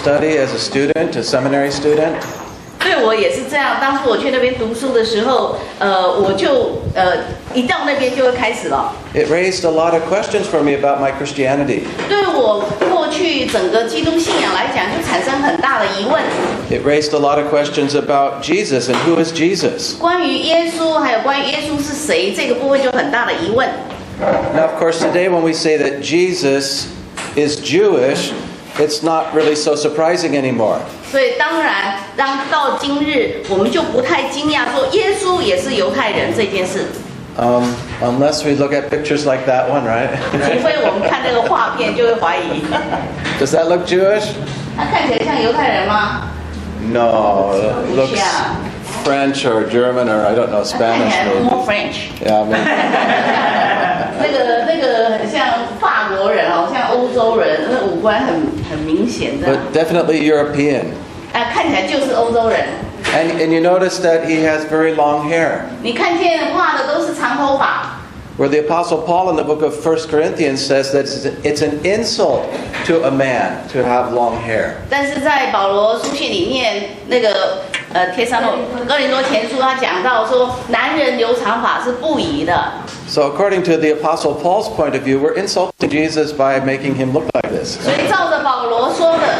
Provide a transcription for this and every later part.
study as a student, a seminary student. 对我也是这样，当初我去那边读书的时候，我就一到那边就会开始了。It raised a lot of questions for me about my Christianity. 对我过去整个基督信仰来讲，就产生很大的疑问。It raised a lot of questions about Jesus and who is Jesus. 关于耶稣，还有关于耶稣是谁这个部分，就很大的疑问。Now, of course, today when we say that Jesus is Jewish, it's not really so surprising anymore. 所以当然，到今日，我们就不太惊讶说耶稣也是犹太人这件事。Unless we look at pictures like that one, right? 除非我们看那个画片，就会怀疑。Does that look Jewish? 他看起来像犹太人吗？ No, it looks French or German or I don't know, 看起 Spanish 来 maybe. more French。 Yeah, maybe. 那个很像法国人哦，像欧洲人，那五官很明显的。But definitely European. 看起来就是欧洲人。And you notice that he has very long hair. 你看见画的都是长头发。Where the Apostle Paul in the book of 1 Corinthians says that it's an insult to a man to have long hair. 但是在保罗书信里面，那个哥林多前书他讲到说，男人留长发是不宜的。So according to the Apostle Paul's point of view, we're insulting Jesus by making him look like this. 所以照着保罗说的，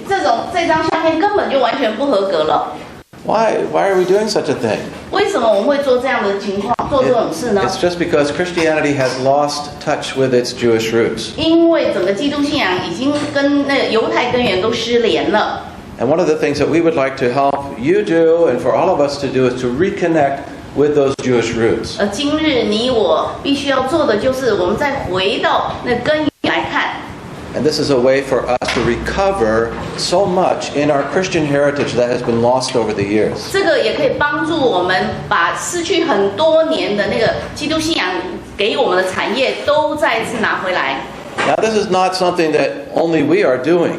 这张相片根本就完全不合格了。Why are we doing such a thing? 为什么我们会做这样的情况，做这种事呢？ It's just because Christianity has lost touch with its Jewish roots. 因为整个基督信仰已经跟那个犹太根源都失联了。And one of the things that we would like to help you do and for all of us to do is to reconnect with those Jewish roots. 而今日你我必须要做的就是，我们再回到那根源来看。And this is a way for us to recover so much in our Christian heritage that has been lost over the years. 这个也可以帮助我们把失去很多年的那个基督信仰给我们的产业都再一次拿回来。Now, this is not something that only we are doing.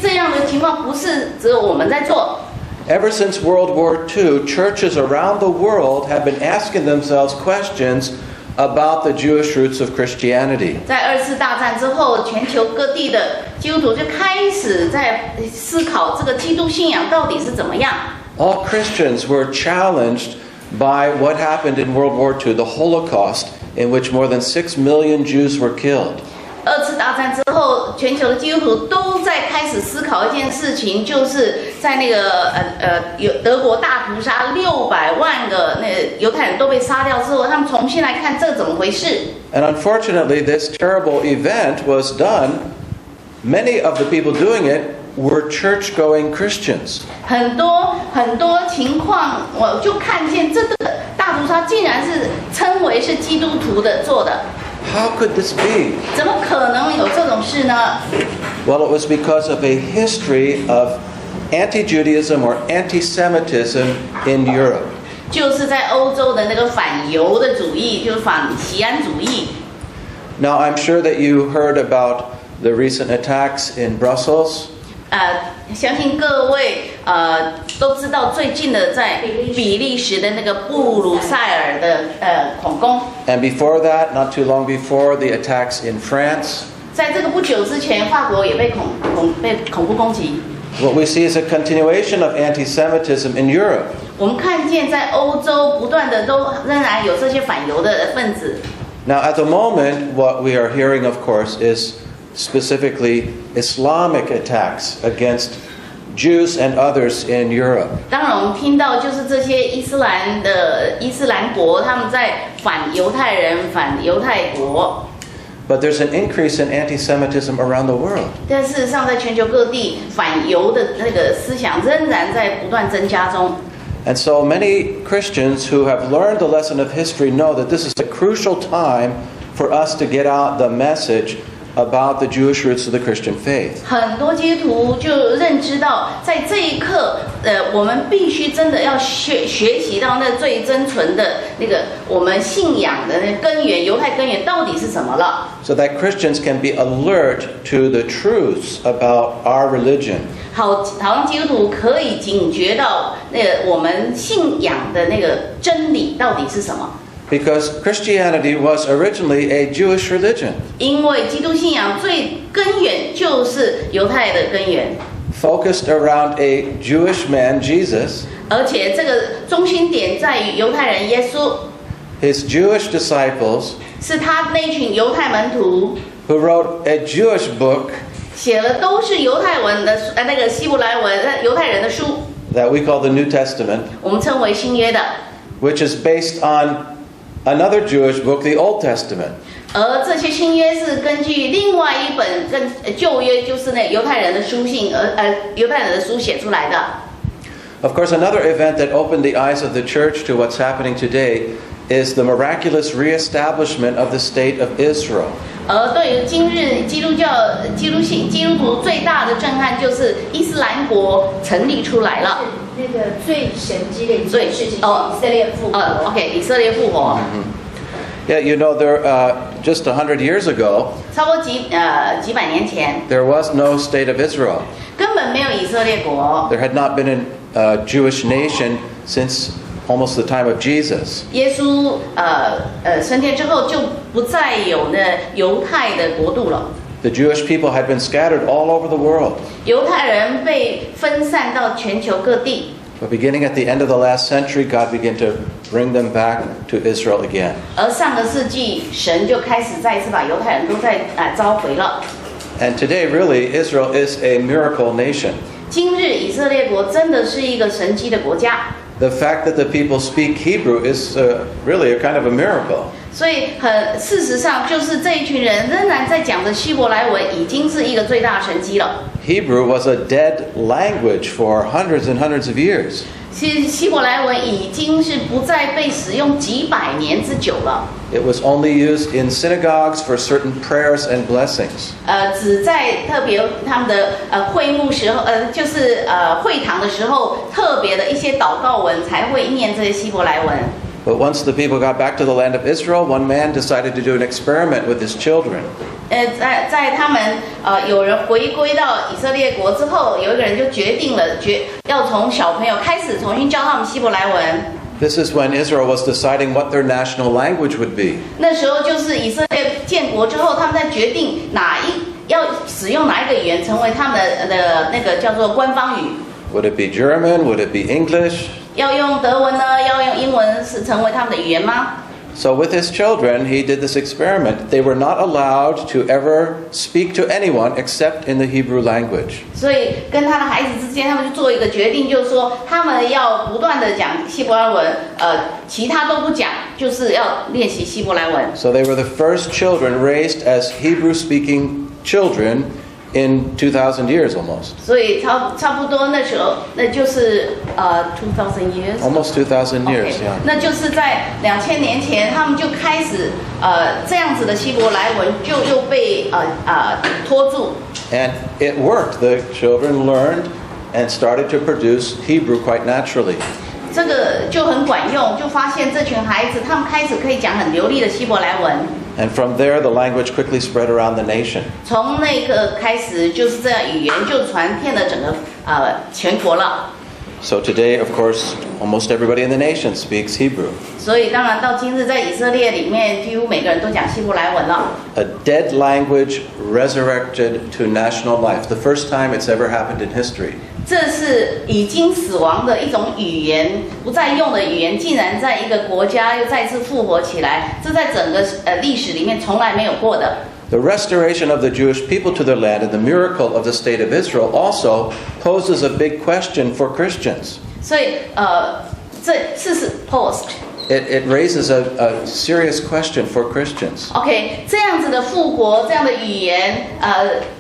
这样的情况不是只有我们在做。Ever since World War II, churches around the world have been asking themselves questions about the Jewish roots of Christianity. 在二次大战之后，全球各地的基督徒就开始在思考这个基督信仰到底是怎么样。All Christians were challenged by what happened in World War II, the Holocaust, in which more than 6 million Jews were killed. 二次大战之后，全球的基督徒都在开始思考一件事情，就是在那个德国大屠杀600万个那犹太人都被杀掉之后，他们重新来看这怎么回事。And unfortunately, this terrible event was done. Many of the people doing it were church-going Christians. 很多情况，我就看见这个大屠杀竟然是称为是基督徒的做的。How could this be? 怎么可能有这种事呢？ Well, it was because of a history of anti-Judaism or anti-Semitism in Europe. 就是在欧洲的那个反犹的主义，就是反锡安主义。Now, I'm sure that you heard about the recent attacks in Brussels. 相信各位都知道最近的在比利时的那个布鲁塞尔的恐攻。And before that, not too long before, the attacks in France. 在这个不久之前，法国也被恐怖攻击。What we see is a continuation of anti-Semitism in Europe. 我们看见在欧洲不断的都仍然有这些反犹的分子。Now, at the moment, what we are hearing, of course, is specifically Islamic attacks against Jews and others in Europe. 当然，我们听到就是这些伊斯兰国他们在反犹太人、反犹太国。But there's an increase in anti-Semitism around the world. 但事实上，在全球各地反犹的那个思想仍然在不断增加中。And so many Christians who have learned the lesson of history know that this is a crucial time for us to get out the message about the Jewish roots of the Christian faith. 很多基督徒就认知到，在这一刻，我们必须真的要学习到那最真纯的那个我们信仰的那根源，犹太根源到底是什么了。So that Christians can be alert to the truths about our religion. 好让基督徒可以警觉到那个我们信仰的那个真理到底是什么。Because Christianity was originally a Jewish religion. 因为基督信仰最根源就是犹太的根源。focused around a Jewish man, Jesus, 而且这个中心点在于犹太人耶稣， his Jewish disciples, 是他那群犹太门徒 who wrote a Jewish book 写了都是犹太文的那个希伯来文犹太人的书， that we call the New Testament, 我们称为新约的。 which is based on another Jewish book, the Old Testament. 而这些新约是根据另外一本跟旧约，就是那犹太人的书信，犹太人的书写出来的。 Of course, another event that opened the eyes of the church to what's happening today is the miraculous reestablishment of the state of Israel. 而对于今日基督徒最大的震撼，就是伊斯兰国成立出来了。那个最神迹的一件事情是以色列复活。OK， 以色列复活。Yeah, you know, just 100 years ago, 差不多几百年前， there was no state of Israel. 根本没有以色列国。 There had not been a Jewish nation since almost the time of Jesus. 耶稣升天之后，就不再有那犹太的国度了。 The Jewish people had been scattered all over the world. 犹太人被分散到全球各地。 But beginning at the end of the last century, God began to bring them back to Israel again. 而上个世纪，神就开始再一次把犹太人都召回了。 And today, really, Israel is a miracle nation. 今日以色列国真的是一个神迹的国家。 The fact that the people speak Hebrew is really a kind of a miracle. 所以事实上，就是这一群人仍然在讲着希伯来文，已经是一个最大的神迹了。 Hebrew was a dead language for hundreds and hundreds of years. 其实希伯来文已经是不再被使用几百年之久了。 It was only used in synagogues for certain prayers and blessings. 只在特别他们的会幕时候，就是会堂的时候，特别的一些祷告文才会念这些希伯来文。 But once the people got back to the land of Israel, one man decided to do an experiment with his children. 在他们有人回归到以色列国之后，有一个人就决定了，要从小朋友开始重新教他们希伯来文。 This is when Israel was deciding what their national language would be. 那时候就是以色列建国之后，他们在决定要使用哪一个语言成为他们的那个叫做官方语。 Would it be German? Would it be English? 要用德文呢？要用英文是成为他们的语言吗？ So with his children, he did this experiment. They were not allowed to ever speak to anyone except in the Hebrew language. 所以跟他的孩子之间，他们就做一个决定，就是说他们要不断的讲希伯来文，其他都不讲，就是要练习希伯来文。 So they were the first children raised as Hebrew-speaking children in 2,000 years almost. 所以差不多那时候，那就是2000 years。 Almost 2,000 years, OK， yeah. 那就是在2000年前，他们就开始这样子的希伯来文就被拖住。 And it worked. The children learned and started to produce Hebrew quite naturally. 这个就很管用，就发现这群孩子他们开始可以讲很流利的希伯来文。 And from there, the language quickly spread around the nation. 从那个开始，就是这样语言就传遍了整个全国了。 So today, of course, almost everybody in the nation speaks Hebrew. 所以当然到今日，在以色列里面，几乎每个人都讲希伯来文了。 A dead language resurrected to national life. The first time it's ever happened in history. 这是已经死亡的一种语言，不再用的语言，竟然在一个国家又再次复活起来，这在整个历史里面从来没有过的。 The restoration of the Jewish people to their land and the miracle of the state of Israel also poses a big question for Christians. 所以这是 post。 It raises a serious question for Christians. OK， 这样子的复国，这样的语言，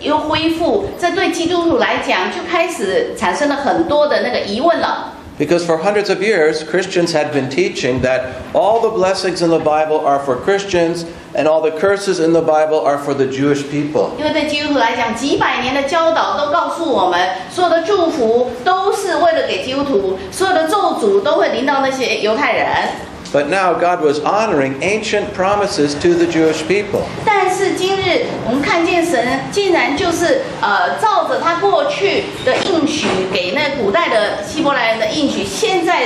又恢复，这对基督徒来讲就开始产生了很多的那个疑问了。 Because for hundreds of years, Christians had been teaching that all the blessings in the Bible are for Christians and all the curses in the Bible are for the Jewish people. 因为对基督徒来讲，几百年的教导都告诉我们，所有的祝福都是为了给基督徒，所有的咒诅都会临到那些犹太人。 But now God was honoring ancient promises to the Jewish people. 但是今日我们看见神竟然就是照着他过去的应许，给那古代的希伯来人的应许，现在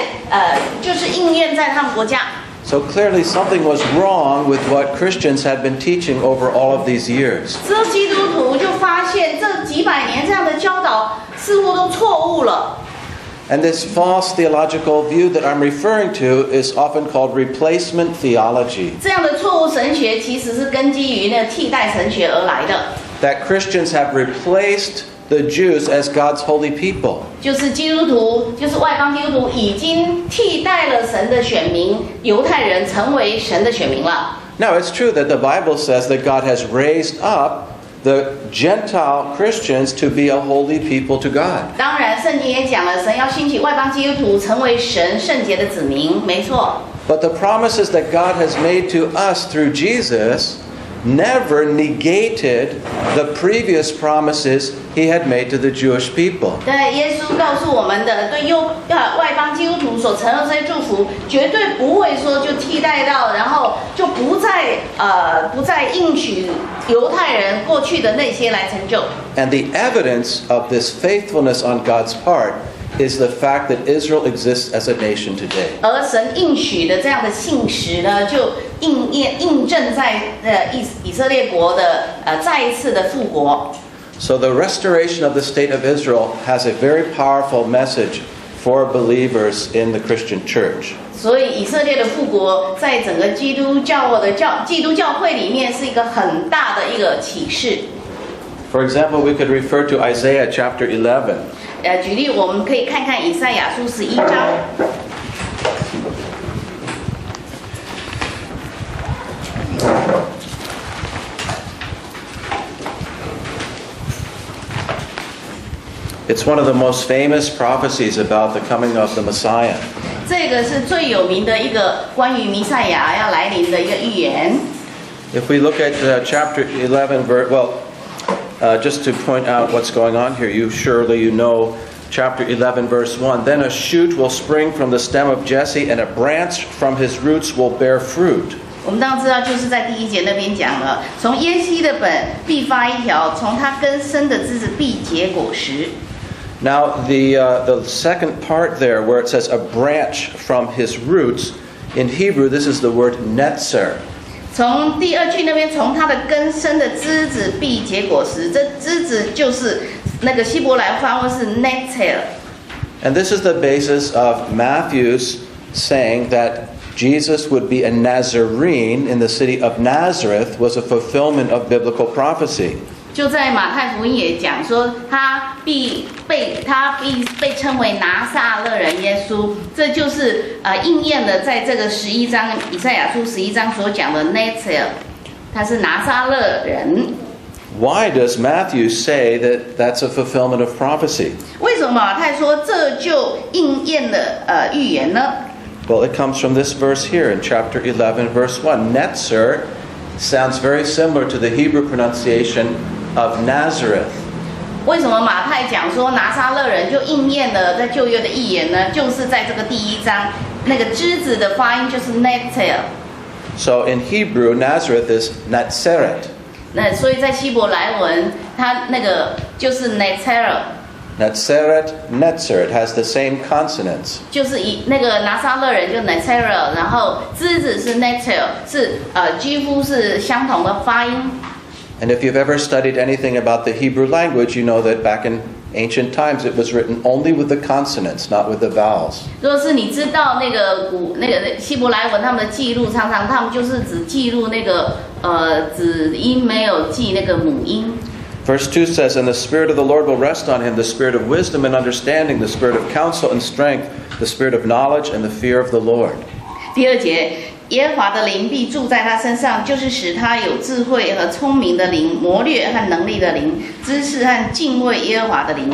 就是应验在他们国家。 So clearly something was wrong with what Christians had been teaching over all of these years. 之后基督徒就发现这几百年这样的教导似乎都错误了。And this false theological view that I'm referring to is often called replacement theology. 这样的错误神学其实是根基于那替代神学而来的， That Christians have replaced the Jews as God's holy people. 就是基督徒，就是外邦基督徒已经替代了神的选民犹太人，成为神的选民了。 Now, it's true that the Bible says that God has raised up the Gentile Christians to be a holy people to God. 当然，圣经也讲了，神要兴起外邦基督徒成为神圣洁的子民，没错。 But the promises that God has made to us through Jesus never negated the previous promises he had made to the Jewish people. 但耶稣告诉我们的，对外邦基督徒所承诺这些祝福，绝对不会说就替代到，然后就不再应许犹太人过去的那些来成就。 And the evidence of this faithfulness on God's part is the fact that Israel exists as a nation today. 而神应许的这样的信实呢，就印证在以色列国的再一次的复国。 So the restoration of the state of Israel has a very powerful message for believers in the Christian church. 所以以色列的复国，在整个基督教会里面是一个很大的一个启示。 For example, we could refer to Isaiah chapter 11. 举例，我们可以看看以赛亚书11章。 It's one of the most famous prophecies about the coming of the Messiah. 这个是最有名的一个关于弥赛亚要来临的一个预言。 If we look at chapter 11, just to point out what's going on here, you know chapter 11, verse 1. Then a shoot will spring from the stem of Jesse, and a branch from his roots will bear fruit. 我们当然知道，就是在第1节那边讲了，从耶西的本必发一条，从他根生的枝子必结果实。 Now, the second part there, where it says a branch from his roots, in Hebrew, this is the word netzer. 从第2句那边，从他的根生的枝子必结果实，这枝子就是那个希伯来发音是 netzer。 And this is the basis of Matthew's saying that Jesus would be a Nazarene in the city of Nazareth was a fulfillment of biblical prophecy. 就在马太福音也讲说，他必被称为拿撒勒人耶稣，这就是应验了在这个11章以赛亚书11章所讲的 Nazareth， 他是拿撒勒人。 Why does Matthew say that that's a fulfillment of prophecy? 为什么马太说这就应验了预言呢？ Well, it comes from this verse here in chapter 11, verse 1. Netzer sounds very similar to the Hebrew pronunciation of Nazareth. 为什么马太讲说拿撒勒人就应验了在旧约的预言呢？就是在这个第1章，那个枝子的发音就是 Netzer。 So in Hebrew, Nazareth is Natseret. 那所以在希伯来文，它那个就是 Netzer。 Natseret, Netzer. It has the same consonants. 就是以那个拿撒勒人就 Netzer， 然后枝子是 Netzer， 是几乎是相同的发音。 And if you've ever studied anything about the Hebrew language, you know that back in ancient times it was written only with the consonants, not with the vowels. 若是你知道那个希伯来文他们的记录，常常他们就是只记录那个子音，没有记那个母音。 Verse 2 says, And the Spirit of the Lord will rest on him, the Spirit of wisdom and understanding, the Spirit of counsel and strength, the Spirit of knowledge and the fear of the Lord. 第2节，耶和华的灵必住在他身上，就是使他有智慧和聪明的灵，谋略和能力的灵，知识和敬畏耶和华的灵。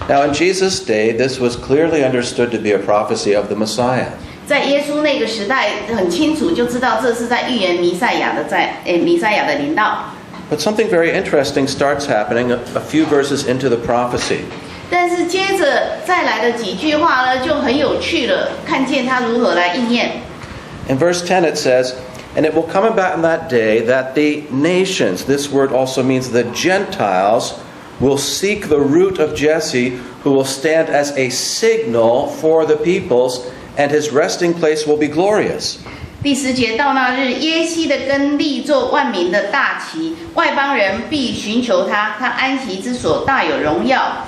Now in Jesus' day, this was clearly understood to be a prophecy of the Messiah. 在耶稣那个时代，很清楚就知道这是在预言弥赛亚的临到。 But something very interesting starts happening a few verses into the prophecy. 但是接着再来的几句话呢，就很有趣了，看见他如何来应验。 In verse 10 it says, And it will come about in that day that the nations, this word also means the Gentiles, will seek the root of Jesse, who will stand as a signal for the peoples, and his resting place will be glorious. 第10节，到那日，耶西的根立作万民的大旗，外邦人必寻求他，他安息之所大有荣耀。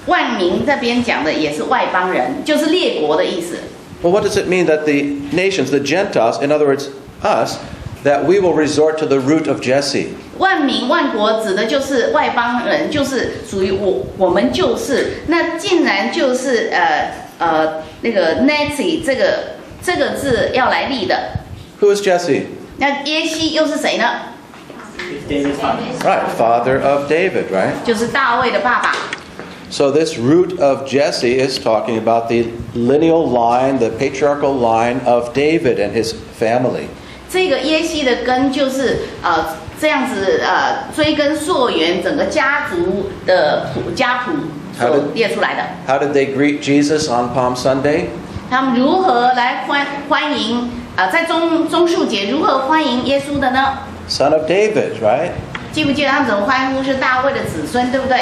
万民这边讲的也是外邦人，就是列国的意思。 Well, what does it mean that the nations, the Gentiles, in other words, us, that we will resort to the root of Jesse? 万民万国指的就是外邦人，就是属于我们就是，那竟然就是那个 Nazi 这个字要来立的。 Who is Jesse? 那耶西又是谁呢？ Right, father of David, right? 就是大卫的爸爸。 So this root of Jesse is talking about the lineal line, the patriarchal line of David and his family. 这个耶西的根就是这样子追根溯源，整个家族的家谱所列出来的。 How did they greet Jesus on Palm Sunday? 他们如何来欢迎在棕树节如何欢迎耶稣的呢？ Son of David, right? 记不记得他们怎么欢呼？是大卫的子孙，对不对？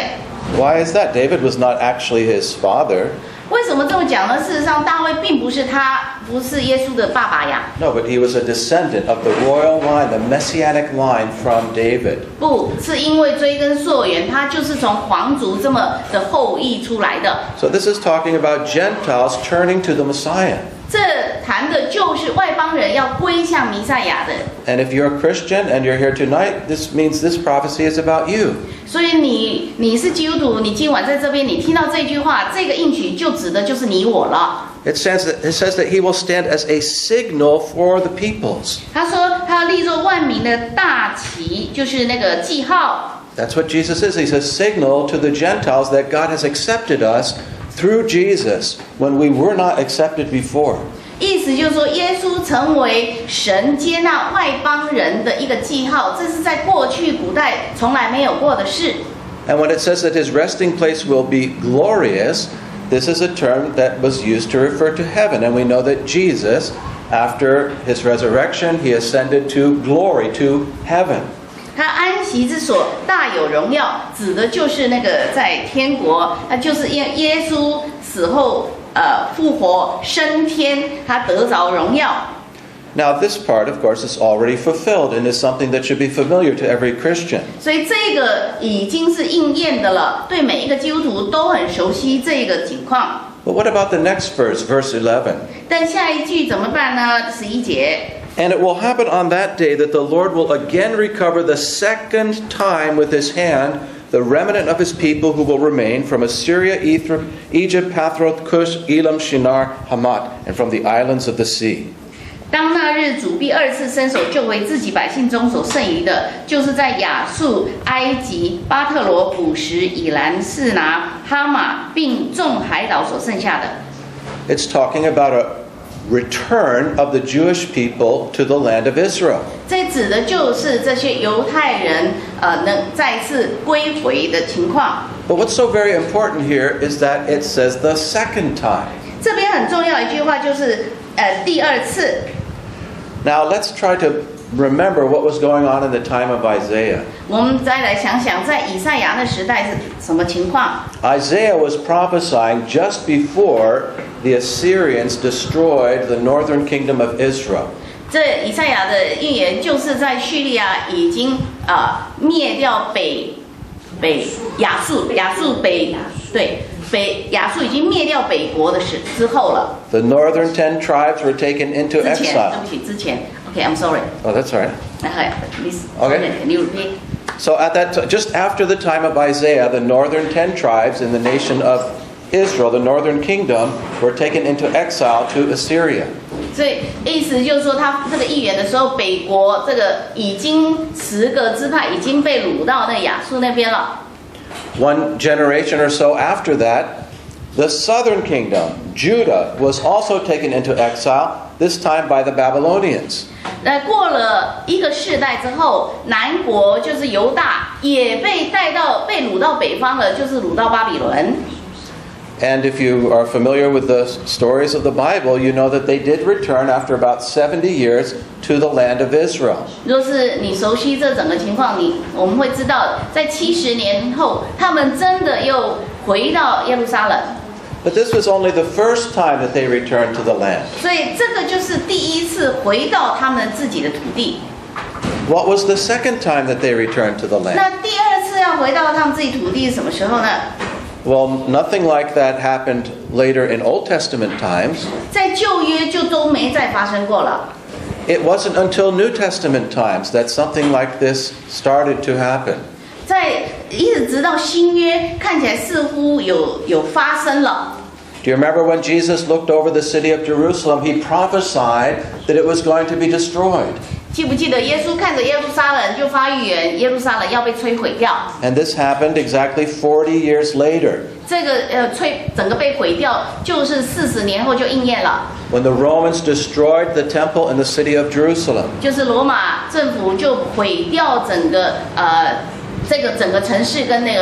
Why is that? David was not actually his father. 为什么这么讲呢？事实上，大卫并不是不是耶稣的爸爸呀。 No, but he was a descendant of the royal line, the messianic line from David. 不是因为追根溯源，他就是从皇族这么的后裔出来的。 So this is talking about Gentiles turning to the Messiah. 这谈的就是外邦人要归向弥赛亚的。 And if you're a Christian and you're here tonight, this means this prophecy is about you. 所以你是基督徒，你今晚在这边，你听到这句话，这个应许就指的就是你我了。 It says that he will stand as a signal for the peoples. 他说他要立作万民的大旗，就是那个记号。 That's what Jesus is. He's a signal to the Gentiles that God has accepted us through Jesus when we were not accepted before. 意思就是说，耶稣成为神接纳外邦人的一个记号，这是在过去古代从来没有过的事。 And when it says that his resting place will be glorious, this is a term that was used to refer to heaven. And we know that Jesus, after his resurrection, he ascended to glory, to heaven. 他安息之所大有荣耀，指的就是那个在天国，就是耶稣死后复活升天，他得着荣耀。 Now, this part, of course, is already fulfilled and is something that should be familiar to every Christian. 所以这个已经是应验的了，对每一个基督徒都很熟悉这个情况。 But what about the next verse, verse 11? 但下一句怎么办呢？11节。 And it will happen on that day that the Lord will again recover the second time with his hand the remnant of his people who will remain from Assyria, Egypt, Pathroth, Cush, Elam, Shinar, Hamat, and from the islands of the sea. 当那日主必二次伸手救回自己百姓中所剩余的，就是在亚述、埃及、巴特罗、古什、以兰、示拿、哈马，并众海岛所剩下的。 It's talking about a return of the Jewish people to the land of Israel. 这指的就是这些犹太人能再次归回的情况。 But what's so very important here is that it says the second time. 这边很重要一句话就是第二次。 Now let's try to remember what was going on in the time of Isaiah. 我们再来想想，在以赛亚那时代是什么情况？ Isaiah was prophesying just before the Assyrians destroyed the northern kingdom of Israel. 这以赛亚的预言就是在叙利亚已经灭掉北亚述已经灭掉北国的之后了。 The northern 10 tribes were taken into 之前，对 exile. 不起，之前。OK，I'm sorry. Oh, that's all right. Please. Okay. Can you repeat? So at just after the time of Isaiah, the northern 10 tribes in the nation of Israel, the northern kingdom, were taken into exile to Assyria. 所以意思就是说，他这个预言的时候，北国这个已经10个支派已经被掳到那亚述那边了。 One generation or so after that, the southern kingdom, Judah, was also taken into exile, this time by the Babylonians. 过了一个世代之后，南国就是犹大也被掳到北方了，就是掳到巴比伦。 And if you are familiar with the stories of the Bible, you know that they did return after about 70 years to the land of Israel. 若是你熟悉这整个情况，我们会知道，在70年后，他们真的又回到耶路撒冷。 But this was only the first time that they returned to the land. 所以这个就是第一次回到他们自己的土地。 What was the second time that they returned to the land? 那第二次要回到他们自己土地是什么时候呢？ Well, nothing like that happened later in Old Testament times. 在旧约就都没再发生过了。 It wasn't until New Testament times that something like this started to happen. 在一直到新约，看起来似乎有发生了。 Do you remember when Jesus looked over the city of Jerusalem, he prophesied that it was going to be destroyed. 记不记得耶稣看着耶路撒冷就发预言，耶路撒冷要被摧毁掉？ And this happened exactly 40 years later, 这个整个被毁掉，就是40年后就应验了。 when the Romans destroyed the temple in the city of Jerusalem. 就是罗马政府就毁掉整个这个整个城市跟那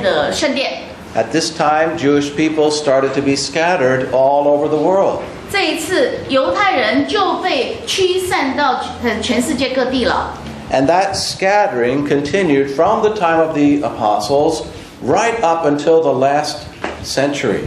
个圣殿。 At this time, Jewish people started to be scattered all over the world. 这一次犹太人就被驱散到全世界各地了。 And that scattering continued from the time of the apostles right up until the last century.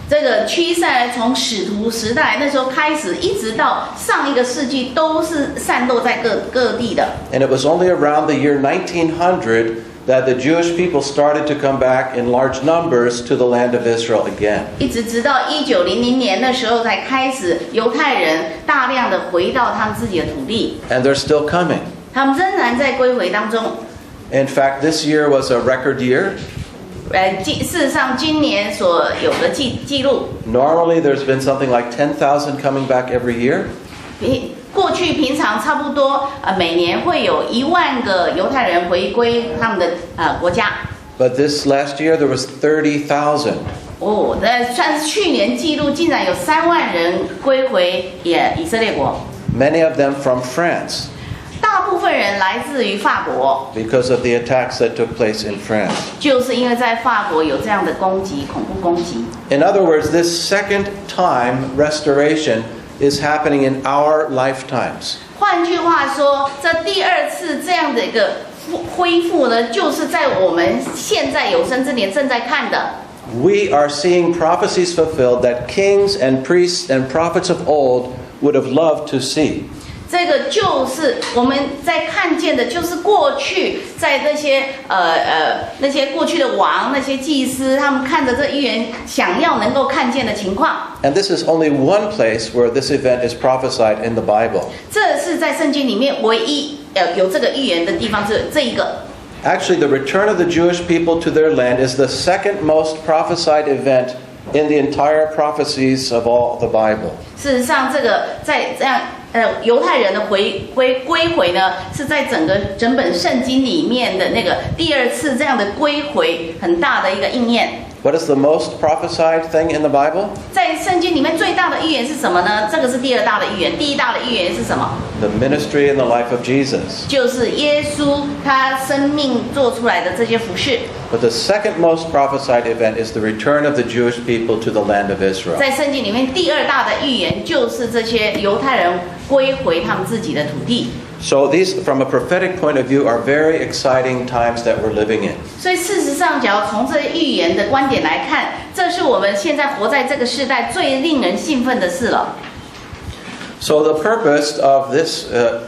这个驱散从使徒时代那时候开始，一直到上一个世纪，都是散落在各地的。 And it was only around the year 1900 that the Jewish people started to come back in large numbers to the land of Israel again. 一直到1900年的时候才开始，犹太人大量的回到他们自己的土地， And they're still coming. 他们仍然在归回当中。 In fact, this year was a record year. 事实上，今年所有的记录， Normally, there's been something like 10,000 coming back every year. 过去平常差不多每年会有1万个犹太人回归他们的国家。 But this last year, there was 30,000. 哦，算是去年记录，竟然有3万人归回以色列国。 Many of them from France 大部分人来自于法国， because of the attacks that took place in France. 就是因为在法国有这样的攻击，恐怖攻击。 In other words, this second time restoration is happening in our lifetimes. 换句话说，这第2次这样的一个恢复呢，就是在我们现在有生之年正在看的。 We are seeing prophecies fulfilled that kings and priests and prophets of old would have loved to see. 这个就是我们在看见的，就是过去在那些过去的王、那些祭司，他们看着这预言，想要能够看见的情况。 And this is only one place where this event is prophesied in the Bible. 这是在圣经里面唯一有这个预言的地方，是这一个。 Actually, the return of the Jewish people to their land is the second most prophesied event in the entire prophecies of all the Bible. 事实上，这个在这样犹太人的归回呢，是在整本圣经里面的那个第2次这样的归回，很大的一个应验。 What is the most prophesied thing in the Bible? 在圣经里面最大的预言是什么呢？这个是第2大的预言。第1大的预言是什么？ The ministry and the life of Jesus. 就是耶稣他生命做出来的这些服饰。 But the second most prophesied event is the return of the Jewish people to the land of Israel. 在圣经里面第2大的预言就是这些犹太人归回他们自己的土地。 So these, from a prophetic point of view, are very exciting times that we're living in. 所以事实上，只要从这预言的观点来看，这是我们现在活在这个时代最令人兴奋的事了。 So the purpose of this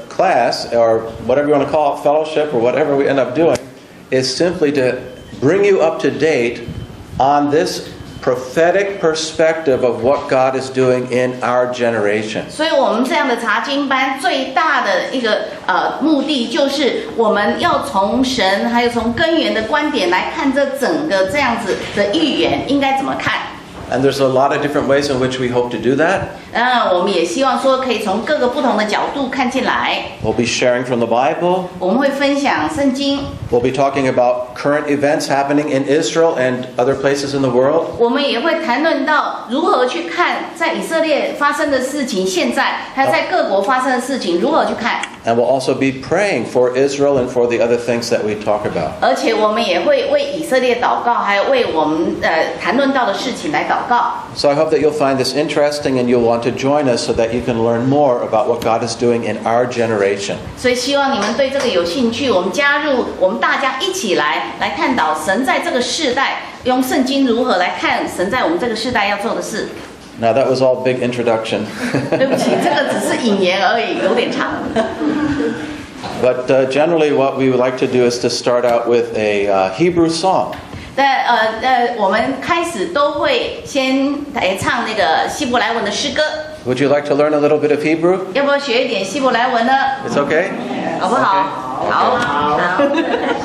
class, or whatever you want to call it, fellowship, or whatever we end up doing, is simply to bring you up to date on this prophetic perspective of what God is doing in our generation. 所以我们这样的查经班最大的一个目的，就是我们要从神还有从根源的观点来看这整个这样子的预言应该怎么看。 And there's a lot of different ways in which we hope to do that. 我们也希望说可以从各个不同的角度看进来。 We'll be sharing from the Bible. 我们会分享圣经， We'll be talking about current events happening in Israel and other places in the world. 我们也会谈论到如何去看在以色列发生的事情，现在还有在各国发生的事情如何去看。 And we'll also be praying for Israel and for the other things that we talk about. 而且我们也会为以色列祷告，还有为我们谈论到的事情来祷告。 So I hope that you'll find this interesting and you'll want to join us so that you can learn more about what God is doing in our generation. 所以希望你们对这个有兴趣，我们加入，我们大家一起来探讨神在这个世代用圣经如何来看神在我们这个世代要做的事。 Now that was all big introduction. 对不起，这个只是引言而已，有点长。 But generally what we would like to do is to start out with a Hebrew song. 我们开始都会先来唱那个希伯来文的诗歌， Would you like to learn a little bit of Hebrew? 要不要学一点希伯来文呢？ It's okay? 好不好？好。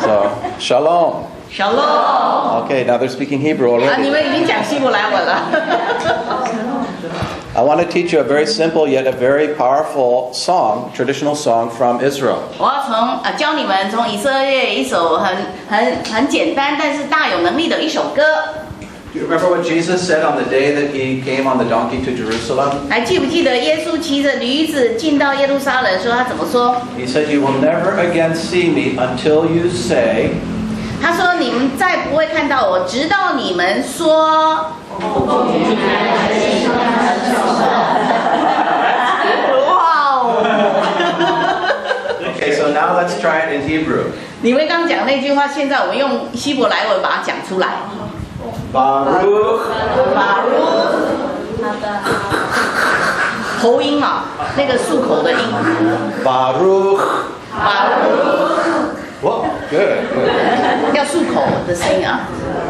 So, shalom. Shalom。 Okay, now they're speaking Hebrew 啊，你 already. 们已经讲希伯来文了。 I want to teach you a very simple yet a very powerful song, traditional song from Israel. 我要教你们从以色列一首很简单但是大有能力的一首歌。 Do you remember what Jesus said on the day that he came on the donkey to Jerusalem? 还记不记得耶稣骑着驴子进到耶路撒冷的时候，他怎么说？ He said, "You will never again see me until you say." 他说：“你们再不会看到我，直到你们说。” 哇哦！ Okay, so now let's try it in Hebrew. 你们刚讲那句话，现在我们用希伯来文把它讲出来。 Baruch 巴鲁，喉音啊，那个漱口的音。 Baruch. 巴鲁， Whoa, good. 要漱口的声音啊，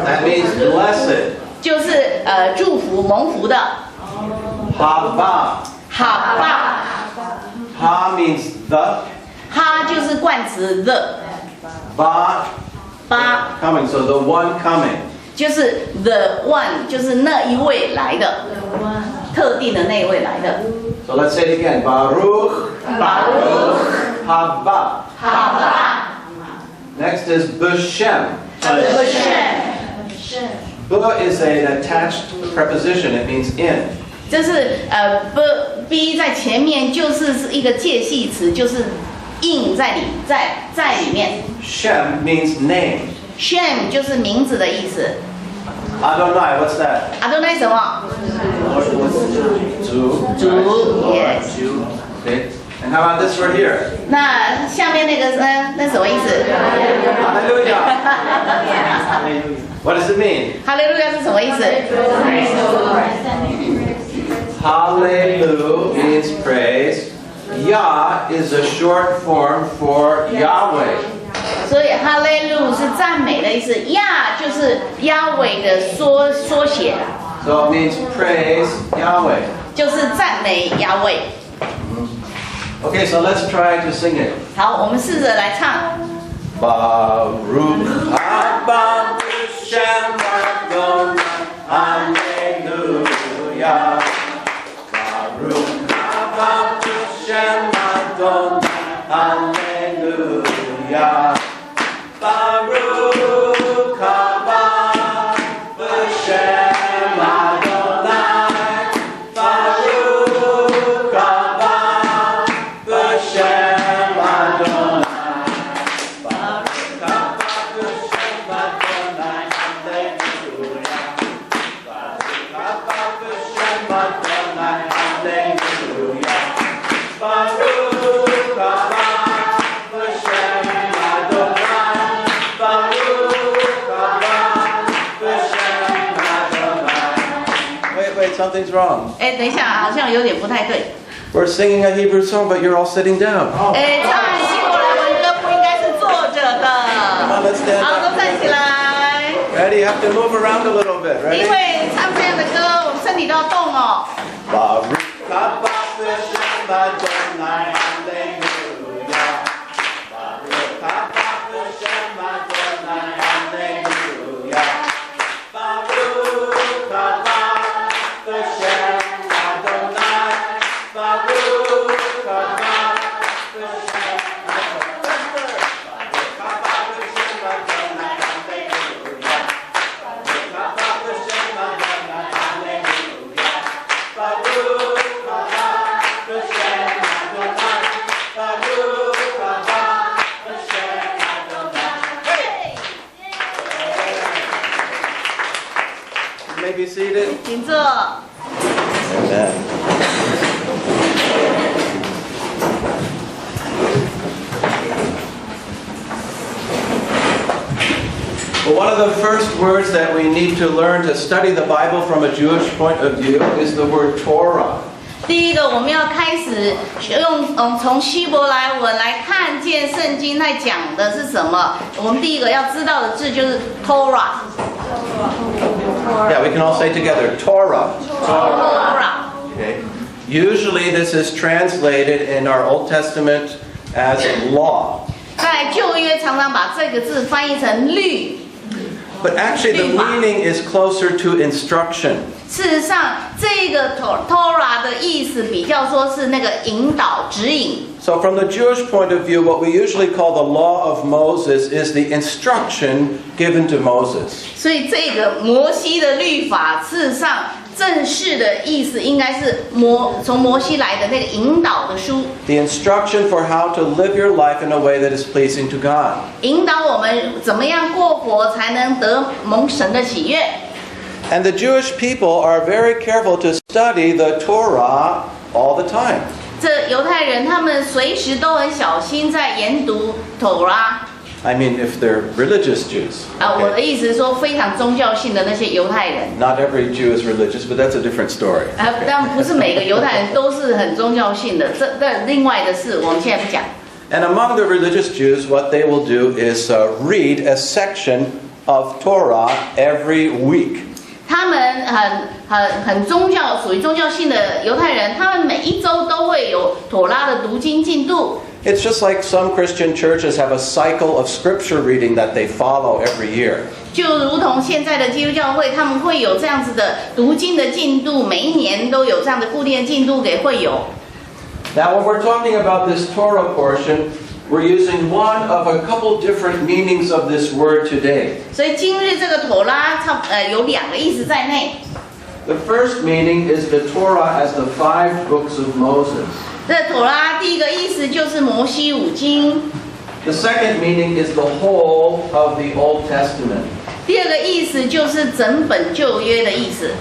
That means blessed. 就是祝福蒙福的。 Haba. 好吧， Ha means the. 哈就是冠词 the， Ba 巴 coming. So the one coming. 就是 the one， 就是那一位来的，特定的那一位来的。 So let's say it again. Baruch. 巴鲁， Haba. 好吧， Next is B'Shem. 不是。 Bu is an attached preposition. It means in. 就是b 在前面就是一个介系词，就是 in 在里面。 Shem means name. Shem 就是名字的意思。 Adonai, what's that? 阿多奈什么？ Zu. 主 ，yes。 Okay. And how about this word here? 那下面那个呢？那什么意思？ Hallelujah. What does it mean? 哈利路亚是什么意思？ Hallelujah means praise. Yah is a short form for Yahweh. 所以哈利路是赞美的意思，亚就是亚伟的缩写， So it means praise Yahweh. 就是赞美亚伟。 Okay, so let's try to sing it. 好，我们试着来唱。 Baruch haba b'shem Adonai, Hallelujah. Baruch haba b'shem Adonai, Hallelujah. Baruch haba b'shem Adonai, Baruch haba b'shem Adonai. Wait, something's wrong. 哎，等一下，好像有点不太对。 We're singing a Hebrew song, but you're all sitting down. 哎，唱希伯来文歌不应该是坐着 Come 的。 on, let's stand 好，都 up. 站起来。 Ready? You have to move around a little bit. 因 Ready? 为唱这样的歌，我们身体都要动哦。 Baruch haba b'shem Adonai, Hallelujah. Baruch haba b'shem Adonai, Hallelujah. Baruch haba b'shem Adonai, Baruch haba b'shem Adonai. Baruch haba b'shem Adonai, Hallelujah. Baruch haba b'shem Adonai, Hallelujah. Baruch haba b'shem Adonai, Baruch haba b'shem Adonai. Hey! You may be seated. 请坐。 Amen. Well, one of the first words that we need to learn to study the Bible from a Jewish point of view is the word Torah. 第一个，我们要开始从希伯来文来看见圣经在讲的是什么。我们第一个要知道的字就是 Torah。Yeah, we can all say together, Torah. Torah Okay. Usually this is translated in our Old Testament as law. 在旧约常常把这个字翻译成律， But actually the meaning is closer to instruction. 事实上这个 Torah 的意思比较说是那个引导指引。 So from the Jewish point of view, what we usually call the law of Moses is the instruction given to Moses. 所以这个摩西的律法，事实上正式的意思应该是从摩西来的那个引导的书， The instruction for how to live your life in a way that is pleasing to God. 引导我们怎么样过活才能得蒙神的喜悦。 And the Jewish people are very careful to study the Torah all the time. 这犹太人他们随时都很小心在研读 Torah。 I mean, if they're religious Jews. 我的 Okay. 意思是说，非常宗教性的那些犹太人。 Not every Jew is religious, but that's a different story. 但不是每个犹太人都是很宗教性的，这另外的事，我们现在不讲。 And among the religious Jews, what they will do is read a section of Torah every week. 他们很宗教，属于宗教性的犹太人，他们每一周都会有妥拉的读经进度。 It's just like some Christian churches have a cycle of scripture reading that they follow every year. 就如同现在的基督教会，他们会有这样子的读经的进度，每一年都有这样的固定的进度给会友。 Now, when we're talking about this Torah portion, we're using one of a couple different meanings of this word today. 所以今日这个妥拉有两个意思在内。 The first meaning is the Torah as the 5 books of Moses. 这妥拉第一个意思就是摩西五经， The second meaning is the whole of the Old Testament. 第二个意思就是整本旧约的意思。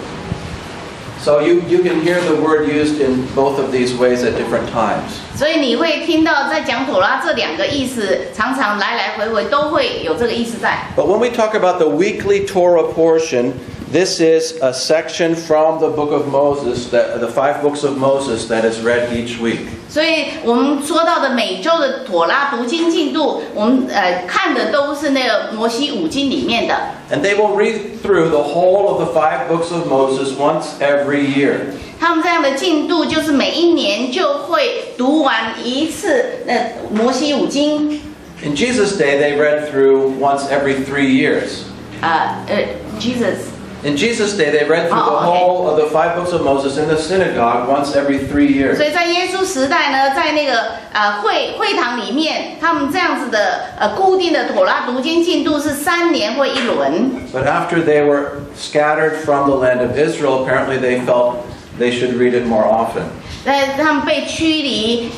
So you can hear the word used in both of these ways at different times. 所以你会听到在讲妥拉这两个意思，常常来来回回都会有这个意思在。 But when we talk about the weekly Torah portion, this is a section from the book of Moses, the 5 books of Moses that is read each week. 所以我们说到的每周的妥拉读经进度，我们看的都是那个摩西五经里面的。 And they will read through the whole of the 5 books of Moses once every year. 他们这样的进度就是每一年就会读完一次摩西五经。 In Jesus' day, they read through once every 3 years. Jesus。 In Jesus' day, they read through the Oh, okay. whole of the 5 books of Moses in the synagogue once every 3 years. 所以在耶稣时代呢，在那个会堂里面，他们这样子的固定的妥拉读经进度是3年会一轮。 But after they were scattered from the land of Israel, apparently they felt they should read it more often. 他们被驱离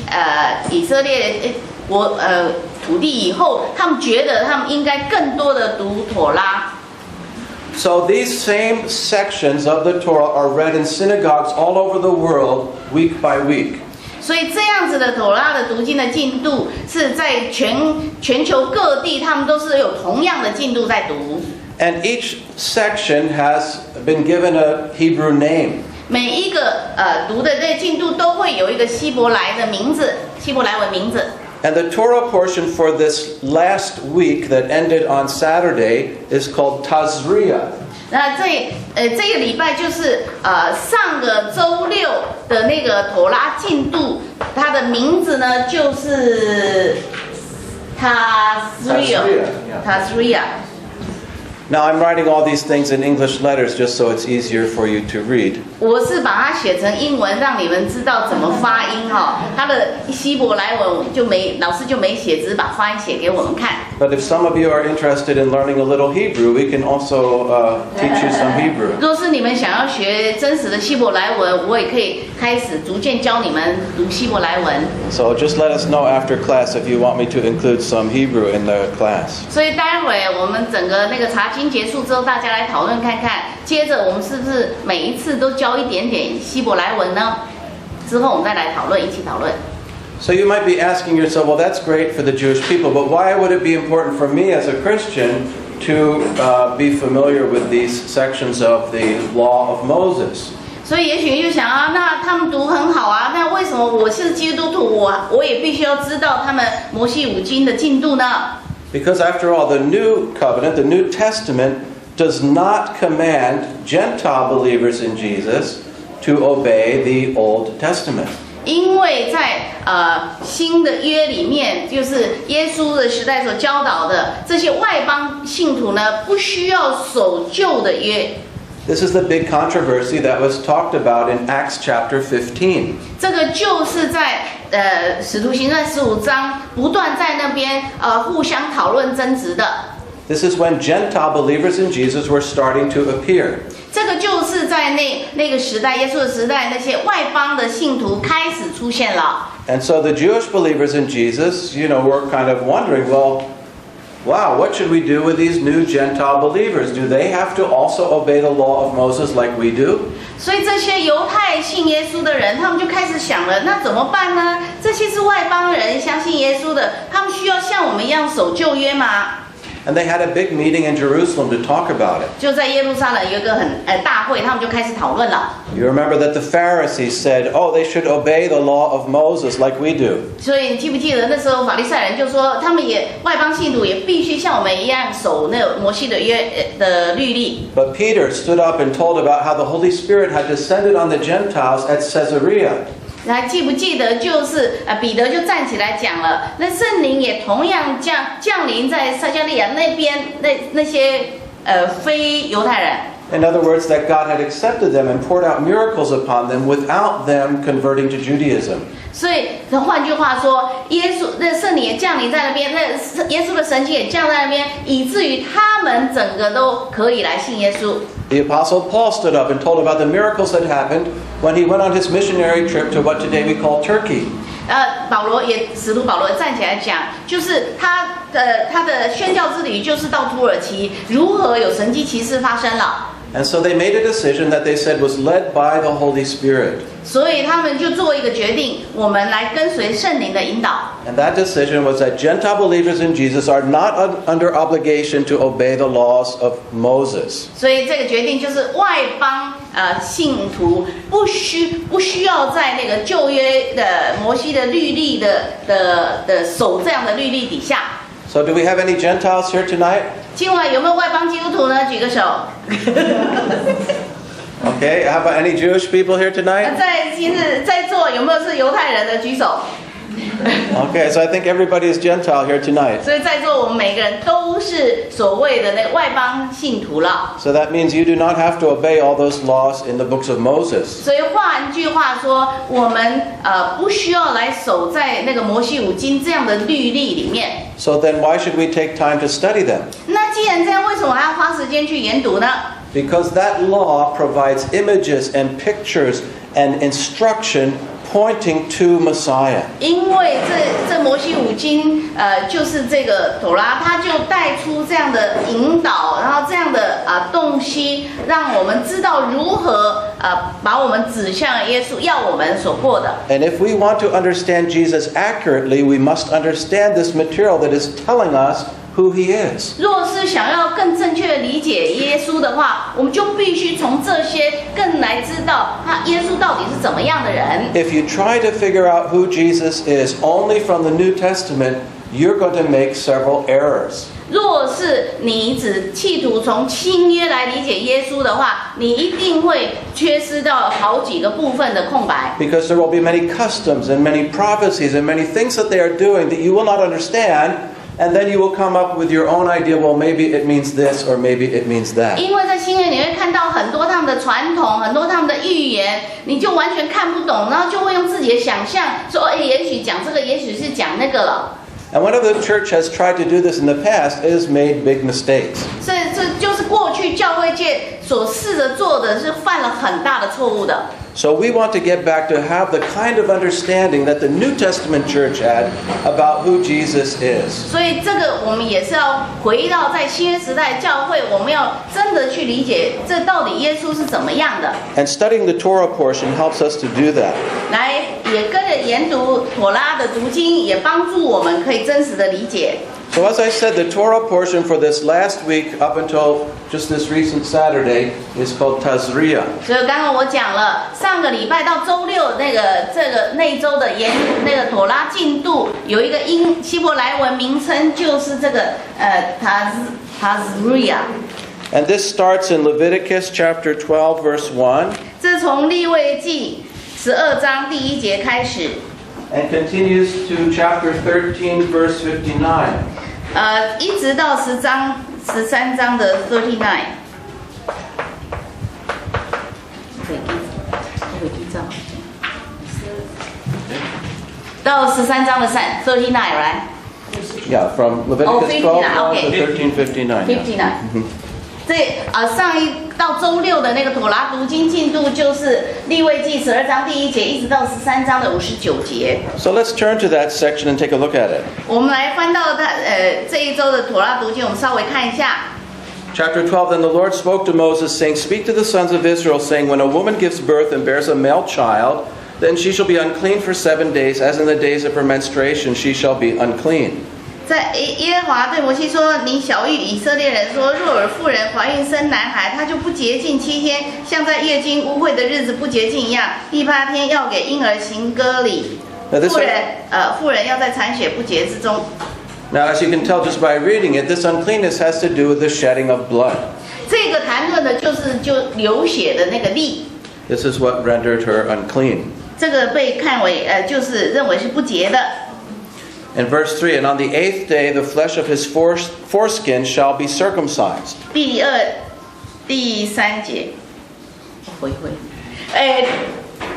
以色列土地以后，他们觉得他们应该更多的读妥拉。 So these same sections of the Torah are read in synagogues all over the world week by week. 所以这样子的妥拉的读经的进度是在全球各地，他们都是有同样的进度在读。 And each section has been given a Hebrew name. 每一个读的这个进度都会有一个希伯来的名字，希伯来文名字。 And the Torah portion for this last week that ended on Saturday is called Tazria. 那这个礼拜就是上个周六的那个妥拉进度，它的名字呢就是 Tazria。 Now I'm writing all these things in English letters just so it's easier for you to read. 我是把它写成英文，让你们知道怎么发音哈。它的希伯来文老师就没写，只是把发音写给我们看。 But if some of you are interested in learning a little Hebrew, we can also teach you some Hebrew. 若是你们想要学真实的希伯来文，我也可以开始逐渐教你们读希伯来文。 So just let us know after class if you want me to include some Hebrew in the class. 所以待会我们整个那个查经结束之后，大家来讨论看看。接着我们是不是每一次都教一点点希伯来文呢？之后我们再来讨论，一起讨论。 So you might be asking yourself, well, that's great for the Jewish people, but why would it be important for me as a Christian to be familiar with these sections of the law of Moses? 所以也许就想啊，那他们读很好啊，那为什么我是基督徒，我也必须要知道他们摩西五经的进度呢？ Because after all, the New Covenant, the New Testament, does not command Gentile believers in Jesus to obey the Old Testament. 因为在新的约里面，就是耶稣的时代所教导的这些外邦信徒呢，不需要守旧的约。This is the big controversy that was talked about in Acts chapter 15. 这个就是在使徒行传15章不断在那边互相讨论争执的。This is when Gentile believers in Jesus were starting to appear. 这个就是在那个时代，耶稣的时代，那些外邦的信徒开始出现了。And so the Jewish believers in Jesus, were kind of wondering, well, wow, what should we do with these new Gentile believers? Do they have to also obey the law of Moses like we do? 所以这些犹太信耶稣的人，他们就开始想了，那怎么办呢？这些是外邦人，相信耶稣的，他们需要像我们一样守旧约吗？ And they had a big meeting in Jerusalem to talk about it. 就在耶路撒冷有一个大会，他们就开始讨论了。You remember that the Pharisees said, oh, they should obey the law of Moses like we do. 所以你记不记得那时候法利赛人就说，他们外邦信徒也必须像我们一样守那摩西的的律例。But Peter stood up and told about how the Holy Spirit had descended on the Gentiles at Caesarea. 还记不记得，就是彼得就站起来讲了，那圣灵也同样降临在撒迦利亚那边那些非犹太人。In other words, that God had accepted them and poured out miracles upon them without them converting to Judaism. 所以换句话说，耶稣那圣灵也降临在那边，那耶稣的神迹也降在那边，以至于他们整个都可以来信耶稣。The Apostle Paul stood up and told about the miracles that happened when he went on his missionary trip to what today we call Turkey. 使徒保罗站起来讲，就是他的宣教之旅就是到土耳其，如何有神迹奇事发生了。And so they made a decision that they said was led by the Holy Spirit. 所以他们就做一个决定，我们来跟随圣灵的引导。And that decision was that Gentile believers in Jesus are not under obligation to obey the laws of Moses. 所以这个决定就是外邦信徒不需要在那个旧约的摩西的律例的守这样的律例底下。So do we have any Gentiles here tonight? 今晚有没有外邦基督徒呢？举个手。Okay, how about any Jewish people here tonight? 在座有没有是犹太人的举手？ Okay, so I think everybody is Gentile here tonight. 所以在座我们每个人都是所谓的那个外邦信徒了。So that means you do not have to obey all those laws in the books of Moses. 所以换句话说，我们不需要来守在那个摩西五经这样的律例里面。So then why should we take time to study them? 那既然这样，为什么还要花时间去研读呢？ Because that law provides images and pictures and instruction pointing to Messiah. 因为这摩西五经，就是这个妥拉，它就带出这样的引导，然后这样的洞悉，让我们知道如何把我们指向耶稣要我们所过的。And if we want to understand Jesus accurately, we must understand this material that is telling us who he is. 若是想要更正确的理解耶稣的话，我们就必须从这些更来知道耶稣到底是怎么样的人。If you try to figure out who Jesus is only from the New Testament, you're going to make several errors. 若是你只企图从新约来理解耶稣的话，你一定会缺失到好几个部分的空白。 Because there will be many customs and many prophecies and many things that they are doing that you will not understand. And then you will come up with your own idea, well, maybe it means this or maybe it means that. 因为在新约你会看到很多他们的传统，很多他们的预言，你就完全看不懂，然后就会用自己的想象说，也许讲这个，也许是讲那个了。 And whenever the church has tried to do this in the past, it has made big mistakes. 所以这就是过去教会界所试着做的，是犯了很大的错误的。 So we want to get back to have the kind of understanding that the New Testament church had about who Jesus is. 所以这个我们也是要回到在新约时代教会，我们要真的去理解这到底耶稣是怎么样的。 And studying the Torah portion helps us to do that. 来，也跟着研读妥拉的读经，也帮助我们可以真实的理解。 So as I said, the Torah portion for this last week up until just this recent Saturday is called Tazria. 所以刚刚我讲了，上个礼拜到周六那一周的那个妥拉进度有一个希伯来文名称，就是这个Tazria。And this starts in Leviticus chapter 12, verse 1, 这从利未记12章第1节开始， and continues to chapter 13, verse 59. 一直到13章的39。到13章的39 right? Yeah, from Leviticus 12, 1 okay. to 13:59. 59。这上一到周六的那个妥拉读经进度就是利未记12章第1节，一直到13章的59节。So let's turn to that section and take a look at it. 我们来翻到这一周的妥拉读经，我们稍微看一下。Chapter 12, Then the Lord spoke to Moses, saying, Speak to the sons of Israel, saying, When a woman gives birth and bears a male child, then she shall be unclean for 7 days, as in the days of her menstruation she shall be unclean. 在耶和华对摩西说：“你晓谕以色列人说，若有妇人怀孕生男孩，她就不洁净7天，像在月经污秽的日子不洁净一样。第8天要给婴儿行割礼。妇人要在产血不洁之中。” Now, as you can tell just by reading it, this uncleanness has to do with the shedding of blood. 这个谈论的就流血的那个力。 This is what rendered her unclean. 这个被看为就是认为是不洁的。 In verse 3, And on the 8th day the flesh of his foreskin shall be circumcised. 第3节，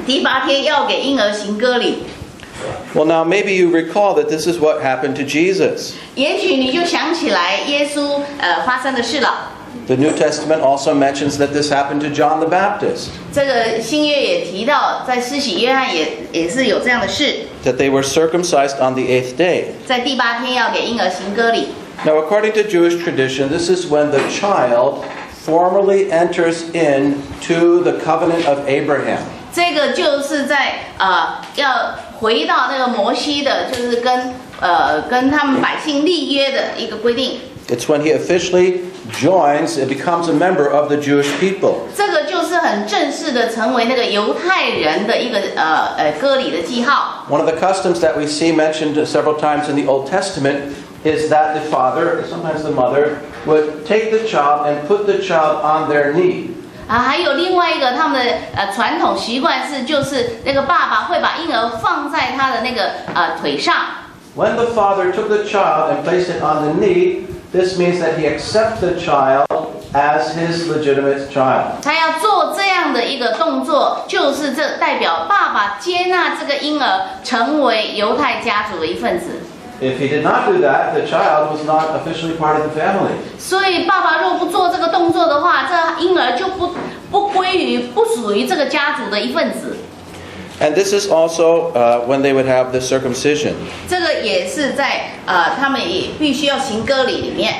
第8天要给婴儿行割礼。 Well, now maybe you recall that this is what happened to Jesus. 也许你就想起来耶稣发生的事了。 The New Testament also mentions that this happened to John the Baptist. 这个新约也提到，在施洗约翰也是有这样的事。 That they were circumcised on the 8th day. 在第8天要给婴儿行割礼。 Now, according to Jewish tradition, this is when the child formally enters into the covenant of Abraham. 这个就是在要回到那个摩西的，就是跟他们百姓立约的一个规定。 It's when he officially joins and becomes a member of the Jewish people. 这个就是很正式的成为那个犹太人的一个割礼的记号。 One of the customs that we see mentioned several times in the Old Testament is that the father, sometimes the mother, would take the child and put the child on their knee. 还有另外一个他们的传统习惯是，就是那个爸爸会把婴儿放在他的那个腿上。 When the father took the child and placed it on the knee, this means that he accepts the child as his legitimate child. 他要做这样的一个动作，就是这代表爸爸接纳这个婴儿成为犹太家族的一份子。 If he did not do that, the child was not officially part of the family. 所以爸爸若不做这个动作的话，这婴儿就不属于这个家族的一份子。 And this is also when they would have the circumcision. 这个也是在他们也必须要行割礼里面。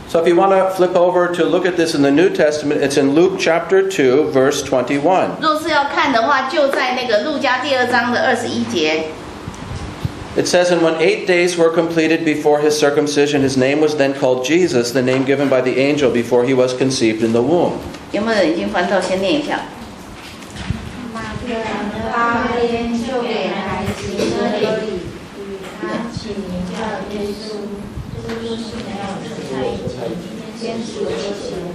So if you want to flip over to look at this in the New Testament, it's in Luke chapter 2, verse 21. 若是要看的话，就在那个路加第2章的21节。 It says, And when 8 days were completed before his circumcision, his name was then called Jesus, the name given by the angel before he was conceived in the womb. 有没有人已经翻到？先念一下。 8天就给孩子行割礼，与他起名叫耶稣，就是没有存在以前天主的行。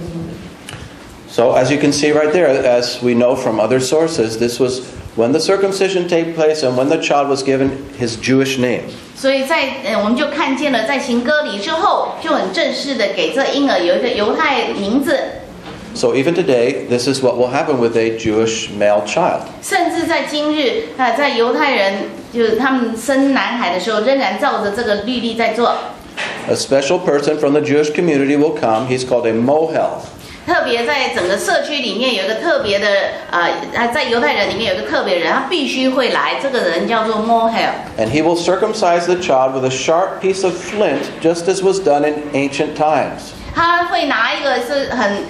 So as you can see right there, as we know from other sources, this was when the circumcision took place and when the child was given his Jewish name. 所以我们就看见了，在行割礼之后，就很正式的给这婴儿有一个犹太名字。 So even today, this is what will happen with a Jewish male child. 甚至在今日，在犹太人就是他们生男孩的时候，仍然照着这个律例在做。 A special person from the Jewish community will come. He's called a mohel. 特别在整个社区里面有一个特别的在犹太人里面有一个特别人，他必须会来。这个人叫做 mohel。 And he will circumcise the child with a sharp piece of flint, just as was done in ancient times. 他会拿一个是很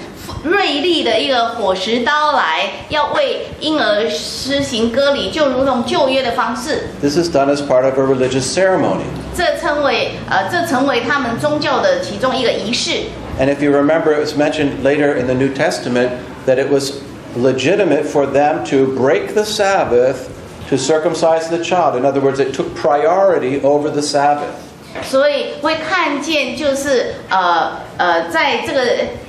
锐利的一个火石刀来，要为婴儿施行割礼，就如同旧约的方式。 This is done as part of a religious ceremony. 这成为他们宗教的其中一个仪式。 And if you remember, it was mentioned later in the New Testament that it was legitimate for them to break the Sabbath to circumcise the child. In other words, it took priority over the Sabbath. 所以会看见就是在这个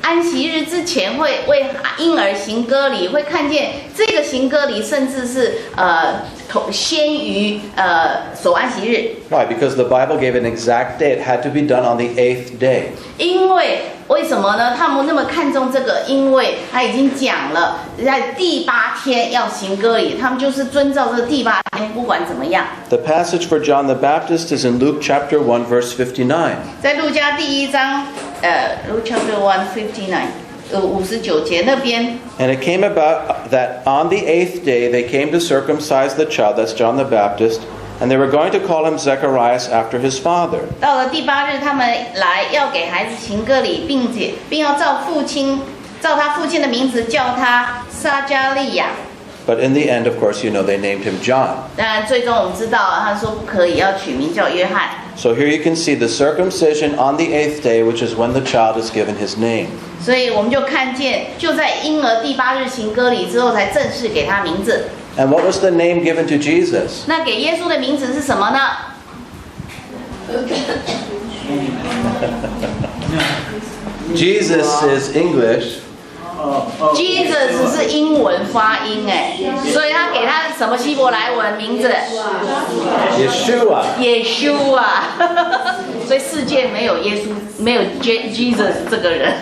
安息日之前会为婴儿行割礼，会看见这个行割礼甚至是先于守安息日。 Why? Because the Bible gave an exact day. It had to be done on the 8th day. 因为什么呢？他们那么看重这个，因为他已经讲了，在第8天要行割礼，他们就是遵照这个第8天，不管怎么样。 The passage for John the Baptist is in Luke chapter 1, verse 59. 在路加第1章，Luke chapter 1:59，59节那边。 And it came about that on the 8th day they came to circumcise the child, that's John the Baptist, and they were going to call him Zacharias after his father. 到了第8日，他们来要给孩子行割礼，并要照他父亲的名字叫他撒加利亚。 But in the end, of course, you know, they named him John. 当然，最终我们知道，他说不可以，要取名叫约翰。 So here you can see the circumcision on the 8th day, which is when the child is given his name. 所以我们就看见，就在婴儿第8日行割礼之后，才正式给他名字。 And what was the name given to Jesus? 那给耶稣的名字是什么呢？ Jesus is English. Jesus 是英文发音哎，所以他给他什么希伯来文名字 Yeshua. 耶稣啊，所以世界没有耶稣，没有 Jesus 这个人。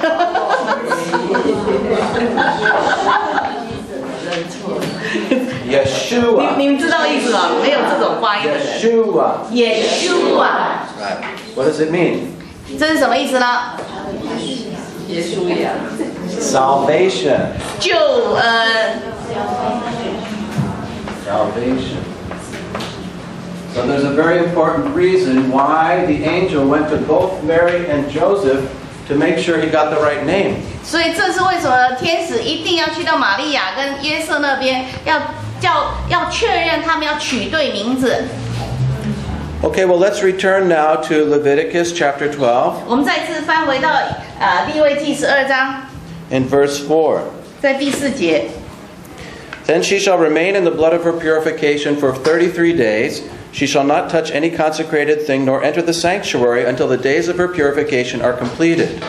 Yeshua. 你们知道意思吗？没有这种发音的人。 Yeshua. 耶稣啊， Right. What does it mean? 这是什么意思呢？ Salvation. 救Salvation. So there's a very important reason why the angel went to both Mary and Joseph to make sure he got the right name. 所以这是为什么天使一定要去到玛利亚跟约瑟那边，要确认他们要取对名字。 Okay, well, let's return now to Leviticus chapter 12 我们再次翻回到利未记12章， in verse 4. 在第4节。 Then she shall remain in the blood of her purification for 33 days. She shall not touch any consecrated thing nor enter the sanctuary until the days of her purification are completed.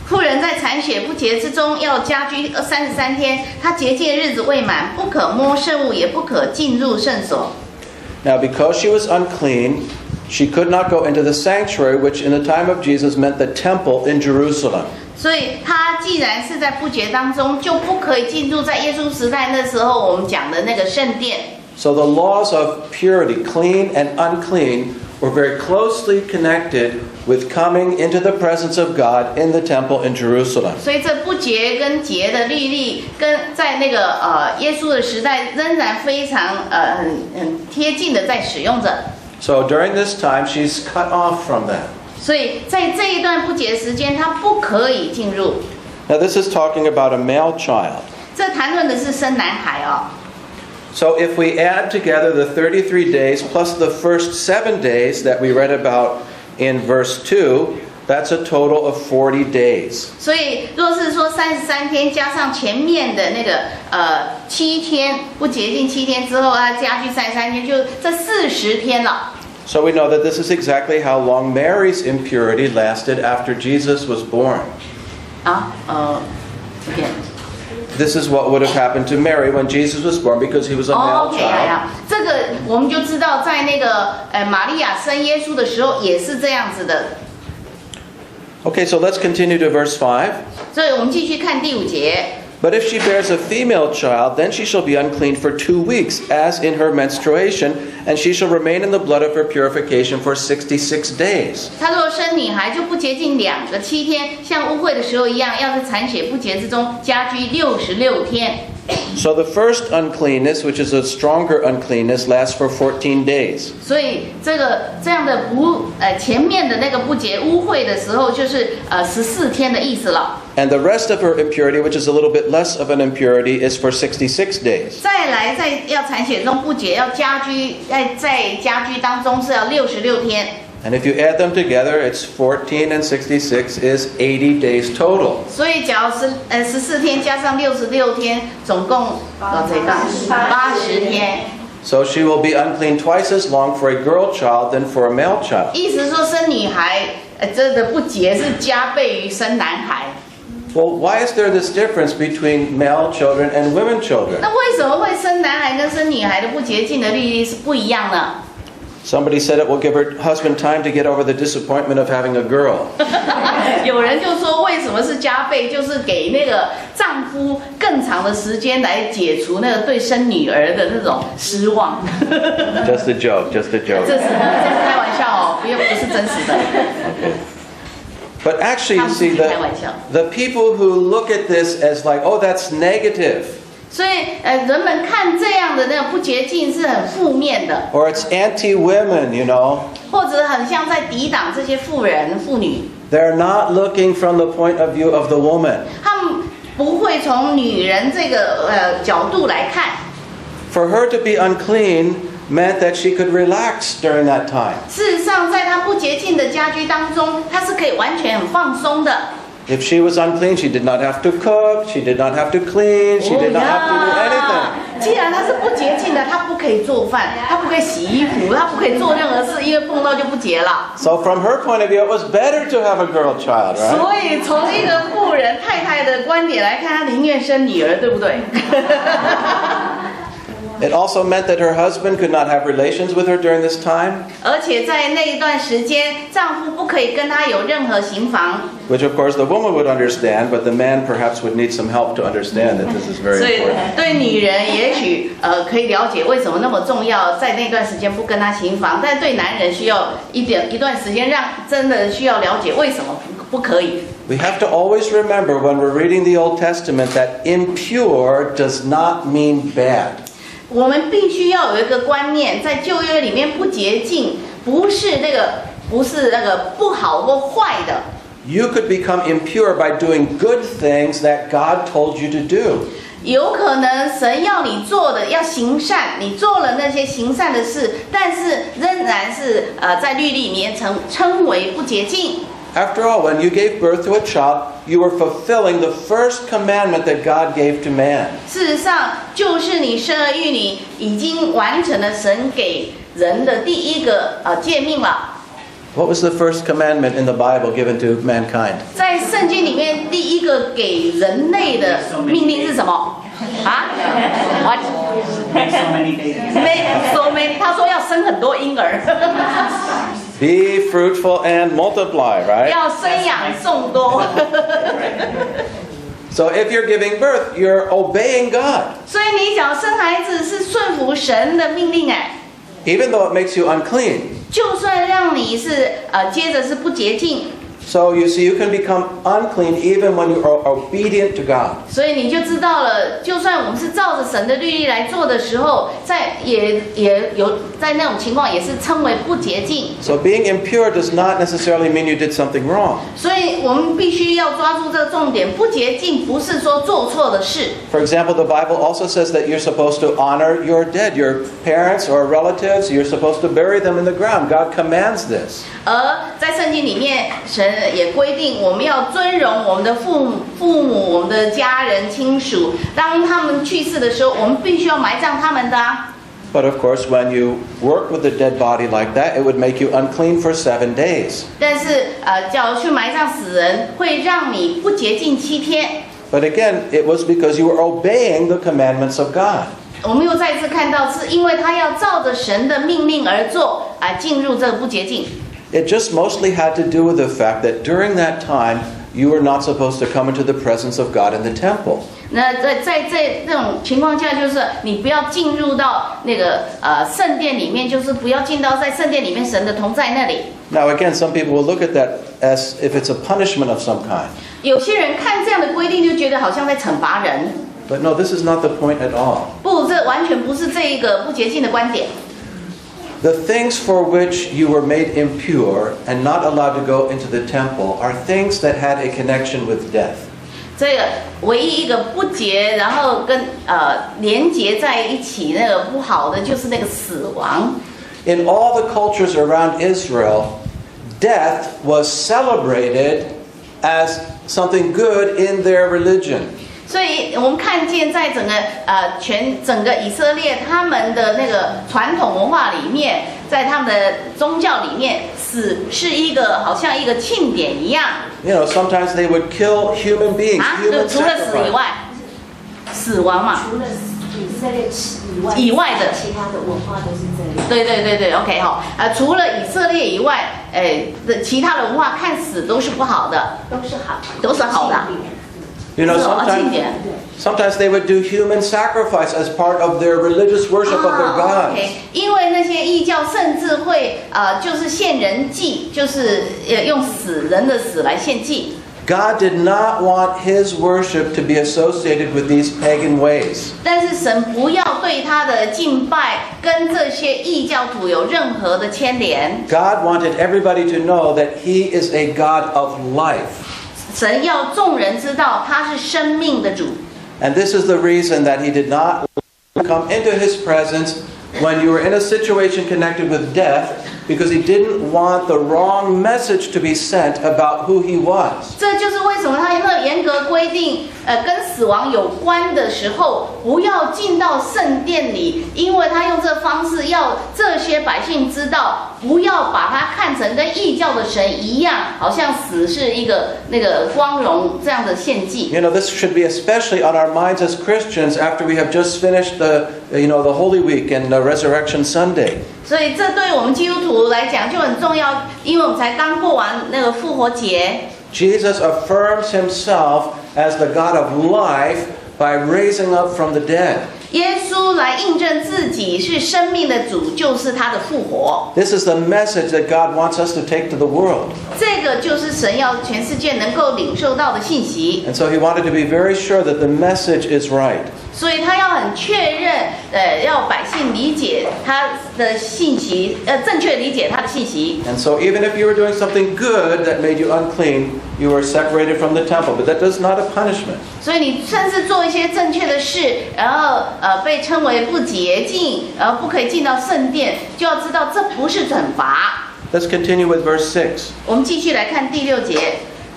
妇人在产血不洁之中要家居33天，她洁净日子未满，不可摸圣物，也不可进入圣所。 Now, because she was unclean, she could not go into the sanctuary, which in the time of Jesus meant the temple in Jerusalem. 所以她既然是在不洁当中，就不可以进入在耶稣时代那时候我们讲的那个圣殿。 So the laws of purity, clean and unclean, were very closely connected with coming into the presence of God in the temple in Jerusalem. 所以这不洁跟洁的律例，跟在那个耶稣的时代仍然非常很贴近的在使用着。 So during this time, she's cut off from that. 所以在这一段不洁时间，他不可以进入。 Now this is talking about a male child. 这谈论的是生男孩哦。 So if we add together the 33 days plus the first 7 days that we read about in verse 2, that's a total of 40 days. 所以若是说33天加上前面的那个7天不洁净7天之后，他加去33天，就这40天了。 So we know that this is exactly how long Mary's impurity lasted after Jesus was born. 这边。 This is what would have happened to Mary when Jesus was born because he was a male OK child. 呀，这个我们就知道，在那个玛利亚生耶稣的时候也是这样子的。 Okay, so let's continue to verse 5. 所以我们继续看第5节。 But if she bears a female child, then she shall be unclean for 2 weeks, as in her menstruation, and she shall remain in the blood of her purification for 66 days. 她若生女孩，就不洁净2个7天，像污秽的时候一样，要在产血不洁之中家居66天。 So the first uncleanness, which is a stronger uncleanness, lasts for 14 days. 所以这样的前面的那个不洁污秽的时候，就是14天的意思了。 And the rest of her impurity, which is a little bit less of an impurity, is for 66 days. 再来，要产血中不洁，要家居在家居当中是要66天。 And if you add them together, it's 14 and 66 is 80 days total. 所以，假如14天加上66天，总共80天。So she will be unclean twice as long for a girl child than for a male child. 意思说生女孩，这的不洁是加倍于生男孩。 Well, why is there this difference between male children and women children? 那为什么会生男孩跟生女孩的不洁净的律例是不一样呢？ Somebody said it will give her husband time to get over the disappointment of having a girl. 有人就说，为什么是加倍？就是给那个丈夫更长的时间来解除那个对生女儿的那种失望。 Just a joke, just a 这 joke. 是开玩笑哦，不是真实的。 But actually, you see, the people who look at this as like, oh, that's negative, 所以人们看这样的那个不洁净是很负面的， or it's anti-women, you know, 或者很像在抵挡这些妇人妇女。 they're not looking from the point of view of the woman. 他们不会从女人这个角度来看。 For her to be unclean meant that she could relax during that time. 事实上，在她不洁净的家居当中，她是可以完全很放松的。 If she was unclean, she did not have to cook, she did not have to clean, she did not have to do anything. 既然她是不洁净的，她不可以做饭，她不可以洗衣服，她不可以做任何事，因为碰到就不洁了。 So from her point of view, it was better to have a girl child, right? 所以从一个妇人太太的观点来看，她宁愿生女儿，对不对？ It also meant that her husband could not have relations with her during this time, 而且在那一段时间，丈夫不可以跟她有任何行房。 which of course the woman would understand, but the man perhaps would need some help to understand that this is 所 very 以 important. 对女人也许可以了解为什么那么重要，在那段时间不跟她行房，但对男人需要一段时间，让真的需要了解为什么不可以。 We have to always remember when we're reading the Old Testament that impure does not mean bad. 我们必须要有一个观念，在旧约里面不洁净不是那个不好或坏的。 You could become impure by doing good things that God told you to do. 有可能神要你做的要行善，你做了那些行善的事，但是仍然是在律例里面称为不洁净。 After all, when you gave birth to a child, you were fulfilling the first commandment that God gave to man. 事实上，就是你生儿育女已经完成了神给人的第一个诫命了。 What was the first commandment in the Bible given to mankind? 在圣经里面，第一个给人类的命令是什么？啊 ？What? Make so many babies. Make so many。他说要生很多婴儿， Be fruitful and multiply, right? 要生养众多。 So if you're giving birth, you're obeying God. 所以你想生孩子是顺服神的命令哎， Even though it makes you unclean. 就算让你是接着是不洁净， So you see, you can become unclean even when you are obedient to God. 所以你就知道了，就算我们是照着神的律例来做的时候，也有在那种情况也是称为不洁净。 So being impure does not necessarily mean you did something wrong. 所以我们必须要抓住这个重点，不洁净不是说做错的事。 For example, the Bible also says that you're supposed to honor your dead, your parents or relatives. You're supposed to bury them in the ground. God commands this. 而在圣经里面，神也规定我们要尊荣我们的父母、我们的家人、亲属。当他们去世的时候，我们必须要埋葬他们的啊。 But of course, when you work with a dead body like that, it would make you unclean for 7 days. 但是叫去埋葬死人，会让你不洁净7天。 But again, it was because you were obeying the commandments of God. 我们又再次看到，是因为他要照着神的命令而做，进入这个不洁净。 It just mostly had to do with the fact that during that time, you were not supposed to come into the presence of God in the temple. 那在这种情况下，就是你不要进入到那个圣殿里面，就是不要进到在圣殿里面神的同在那里。 Now again, some people will look at that as if it's a punishment of some kind. 有些人看这样的规定，就觉得好像在惩罚人。 But no, this is not the point at all. 不，这完全不是这一个不洁净的观点。 The things for which you were made impure and not allowed to go into the temple are things that had a connection with death. 这个唯一一个不洁，然后跟连结在一起那个不好的，就是那个死亡。 In all the cultures around Israel, death was celebrated as something good in their religion. 所以我们看见在整个以色列他们的那个传统文化里面，在他们的宗教里面，死是一个好像一个庆典一样。You know, sometimes they would kill human beings, 就 human 除了死以 sacrifice. 外，死亡嘛。除了以色列以外的其他的文化都是这样。对 ，OK 哈，除了以色列以外，其他的文化看死都是不好的，都是好，都是好的。 You know, 是庆典。 sometimes they would do human sacrifice as part of their religious worship of their gods. OK， 因为那些异教甚至会就是献人祭，就是用死人的死来献祭。 God did not want his worship to be associated with these pagan ways. 但是神不要对他的敬拜跟这些异教徒有任何的牵连。 God wanted everybody to know that he is a God of life. 神要众人知道他是生命的主。 And this is the reason that he did not come into his presence when you were in a situation connected with death, because he didn't want the wrong message to be sent about who he was. 这就是为什么他那严格规定，跟死亡有关的时候，不要进到圣殿里，因为他用这方式要这些百姓知道，不要把它看成跟异教的神一样，好像死是一个那个光荣这样的献祭。 You know, this should be especially on our minds as Christians after we have just finished the Holy Week and Resurrection Sunday. 所以这对我们基督徒来讲就很重要，因为我们才刚过完那个复活节。 Jesus affirms himself as the God of life by raising up from the dead. 耶稣来印证自己是生命的主，就是他的复活。 This is the message that God wants us to take to the world. 这个就是神要全世界能够领受到的信息。 And so he wanted to be very sure that the message is right. 所以他要很确认，要百姓理解他的信息，正确理解他的信息。 And so even if you were doing something good that made you unclean, you were separated from the temple. But that is not a punishment. 所以你甚至做一些正确的事，然后被称为不洁净，然后不可以进到圣殿，就要知道这不是惩罚。 Let's continue with verse 6. 我们继续来看第6节。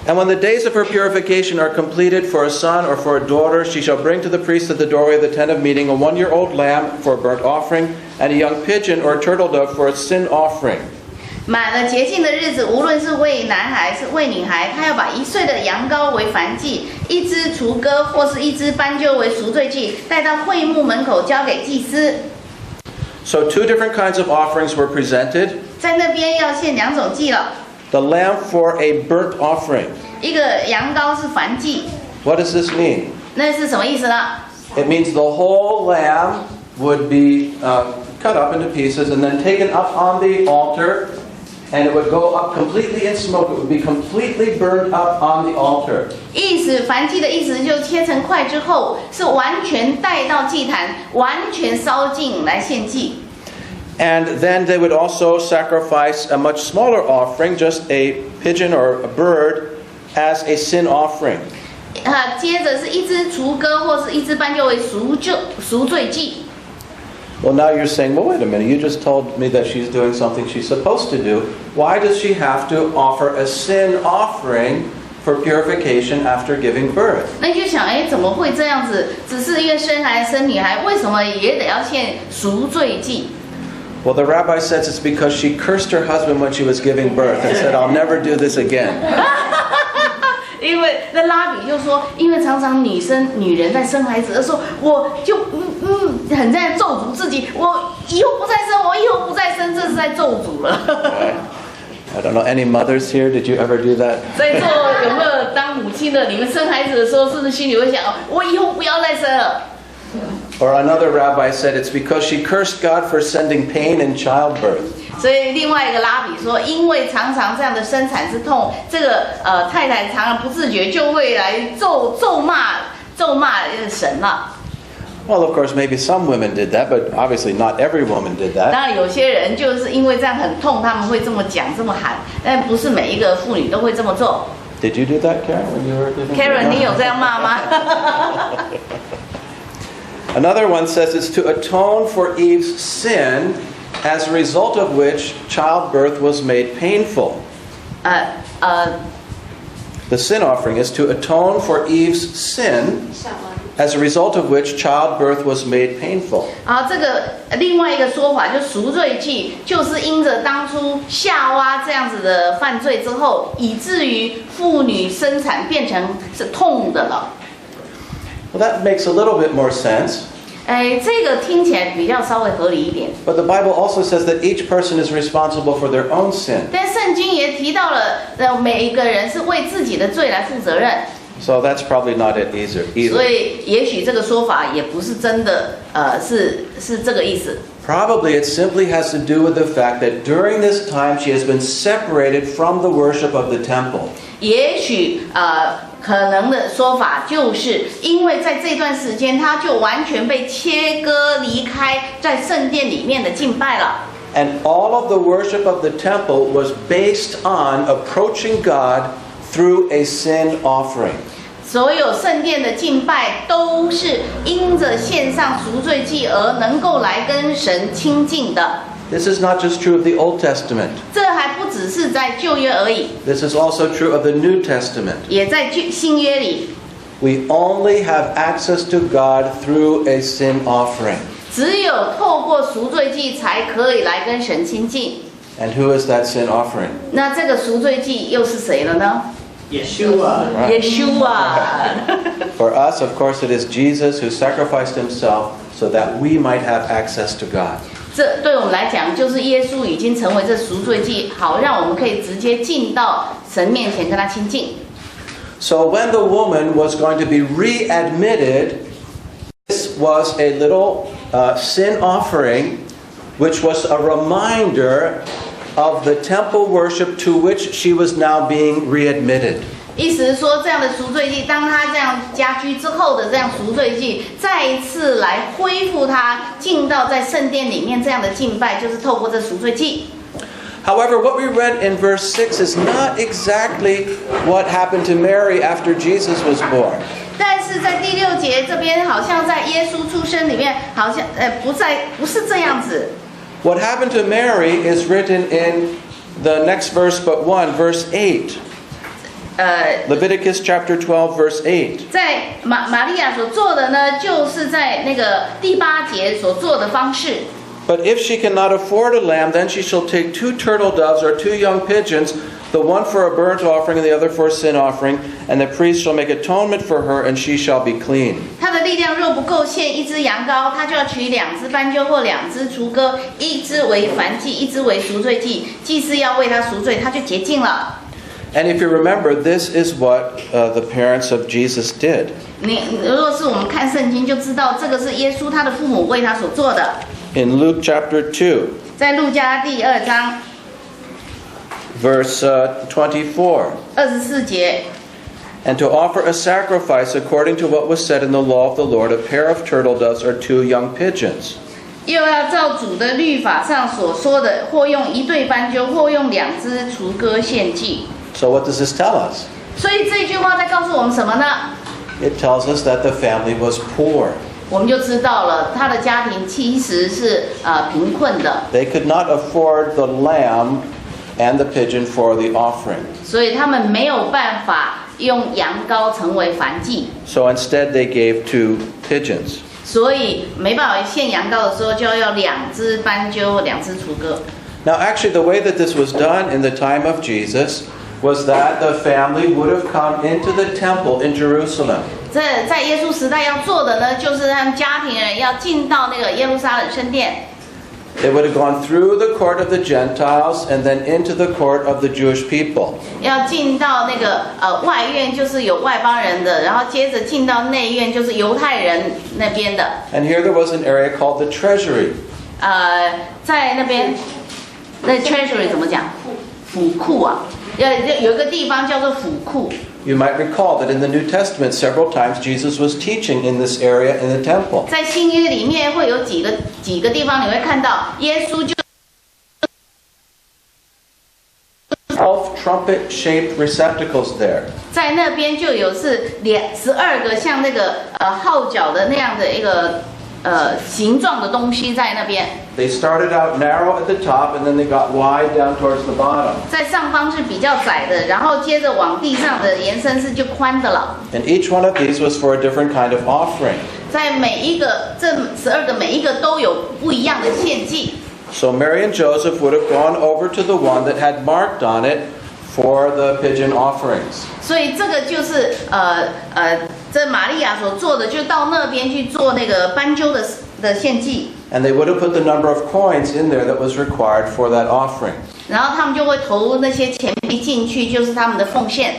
And when the days of her purification are completed for a son or for a daughter, she shall bring to the priest at the doorway of the tent of meeting a 1-year-old lamb for a burnt offering, and a young pigeon or a turtle dove for a sin offering. 满了洁净的日子，无论是为男孩是为女孩，他要把1岁的羊羔为燔祭，1只雏鸽或是1只斑鸠为赎罪祭，带到会幕门口交给祭司。 So 2 different kinds of offerings were presented. 在那边要献2种祭了， The lamb for a burnt offering. 一个羊羔是燔祭， What does this mean? 那是什么意思呢？ It means the whole lamb would be cut up into pieces and then taken up on the altar, and it would go up completely in smoke. It would be completely burned up on the altar. 意思燔祭的意思就是切成块之后，是完全带到祭坛，完全烧尽来献祭。 And then they would also sacrifice a much smaller offering, just a pigeon or a bird, as a sin offering. 接着是1只雏鸽或是1只斑鸠为赎罪祭。 Well, now you're saying, well, wait a minute. You just told me that she's doing something she's supposed to do. Why does she have to offer a sin offering for purification after giving birth? 那你就想，怎么会这样子？只是因为生孩子生女孩，为什么也得要献赎罪祭？ Well, the rabbi says it's because she cursed her husband when she was giving birth and said, I'll never do this again. 因为那拉比就说，因为常常女人在生孩子的时候，我就很在咒诅自己，我以后不再生，我以后不再生，这是在咒诅了。 I don't know, any mothers here? Did you ever do that? 在座有没有当母亲的？你们生孩子的时候，是不是心里会想，我以后不要再生了？ Or another rabbi said it's because she cursed God for sending pain in childbirth. 所以另外一个拉比说，因为常常这样的生产之痛，这个太太常常不自觉就会来咒骂神了。 Well, of course, maybe some women did that, but obviously not every woman did that. 当然有些人就是因为这样很痛，他们会这么讲这么喊，但不是每一个妇女都会这么做。 Did you do that, Karen, when you were giving Karen， 你有 birth? 这样骂吗？ Another one says it's to atone for Eve's sin, as a result of which childbirth was made painful. The sin offering is to atone for Eve's sin, as a result of which childbirth was made painful. 这个另外一个说法，就赎罪祭，就是因着当初夏娃这样子的犯罪之后，以至于妇女生产变成是痛的了。Well, that makes a little bit more sense. 这个听起来比较稍微合理一点。 But the Bible also says that each person is responsible for their own sin. 但圣经也提到了，每一个人是为自己的罪来负责任。 So that's probably not it either. 所以也许这个说法也不是真的，是这个意思。 Probably it simply has to do with the fact that during this time she has been separated from the worship of the temple. 也许可能的说法就是因为在这段时间，他就完全被切割离开在圣殿里面的敬拜了。 And all of the worship of the temple was based on approaching God through a sin offering. 所有圣殿的敬拜都是因着献上赎罪祭而能够来跟神亲近的。 This is not just true of the Old Testament. 这还不只是在旧约而已， This is also true of the New Testament. 也在新约里。 We only have access to God through a sin offering. 只有透过赎罪祭才可以来跟神亲近。 And who is that sin offering? 那这个赎罪祭又是谁了呢？ Yeshua. 耶稣啊！ For us, of course, it is Jesus who sacrificed himself so that we might have access to God. 这对我们来讲，就是耶稣已经成为这赎罪祭，好让我们可以直接进到神面前跟他亲近。 So when the woman was going to be readmitted, this was a little sin offering, which was a reminder of the temple worship to which she was now being readmitted. 意思是说，这样的赎罪祭，当他这样家居之后的这样赎罪祭，再一次来恢复他进到在圣殿里面这样的敬拜，就是透过这赎罪祭。 However, what we read in verse 6 is not exactly what happened to Mary after Jesus was born. 但是在第6节这边，好像在耶稣出生里面，好像不是这样子。 What happened to Mary is written in the next verse but one, verse 8. Leviticus chapter 12, verse 8. 在玛利亚所做的呢，就是在那个第8节所做的方式。 But if she cannot afford a lamb, then she shall take 2 turtle doves or 2 young pigeons, the one for a burnt offering and the other for a sin offering, and the priest shall make atonement for her, and she shall be clean. 他的力量若不够献1只羊羔，他就要取2只斑鸠或2只雏鸽，1只为燔祭，1只为赎罪祭。祭司要为他赎罪，他就洁净了。 And if you remember, this is what the parents of Jesus did. 如果是我们看圣经，就知道这个是耶稣他的父母为他所做的。 In Luke chapter 2, 在路加第2章 verse 24. 24节。 And to offer a sacrifice according to what was said in the law of the Lord, a pair of turtle doves or 2 young pigeons. 又要照主的律法上所说的，或用1对斑鸠，或用2只雏鸽献祭。 So what does this tell us? 所以这句话在告诉我们什么呢？ It tells us that the family was poor. 我们就知道了，他的家庭其实是贫困的， They could not afford the lamb and the pigeon for the offering. 所以他们没有办法用羊羔成为燔祭， So instead they gave 2 pigeons. 所以没办法献羊羔的时候，就要2只斑鸠、2只雏鸽。 Now actually the way that this was done in the time of Jesus was that the family would have come into the temple in Jerusalem. 这在耶稣时代要做的呢，就是让家庭人要进到那个耶路撒冷圣殿。 They would have gone through the court of the Gentiles and then into the court of the Jewish people. 要进到那个外院，就是有外邦人的，然后接着进到内院，就是犹太人那边的。 And here there was an area called the treasury. 在那边，那 treasury 怎么讲？府库啊，有一个地方叫做府库。 You might recall that in the New Testament several times Jesus was teaching in this area in the temple. 在新约里面会有几个地方你会看到耶稣就 12 trumpet-shaped receptacles there. 在那边就有是12个像那个号角的那样的一个形状的东西在那边。They started out narrow at the top, and then they got wide down towards the bottom. 在上方是比较窄的，然后接着往地上的延伸是就宽的了。And each one of these was for a different kind of offering. 在每一个这12个每一个都有不一样的献祭。So Mary and Joseph would have gone over to the one that had marked on it for the pigeon offerings. 所以这个就是这玛利亚所做的，就到那边去做那个斑鸠的献祭。And they would have put the number of coins in there that was required for that offering. 然后他们就会投那些钱币进去，就是他们的奉献。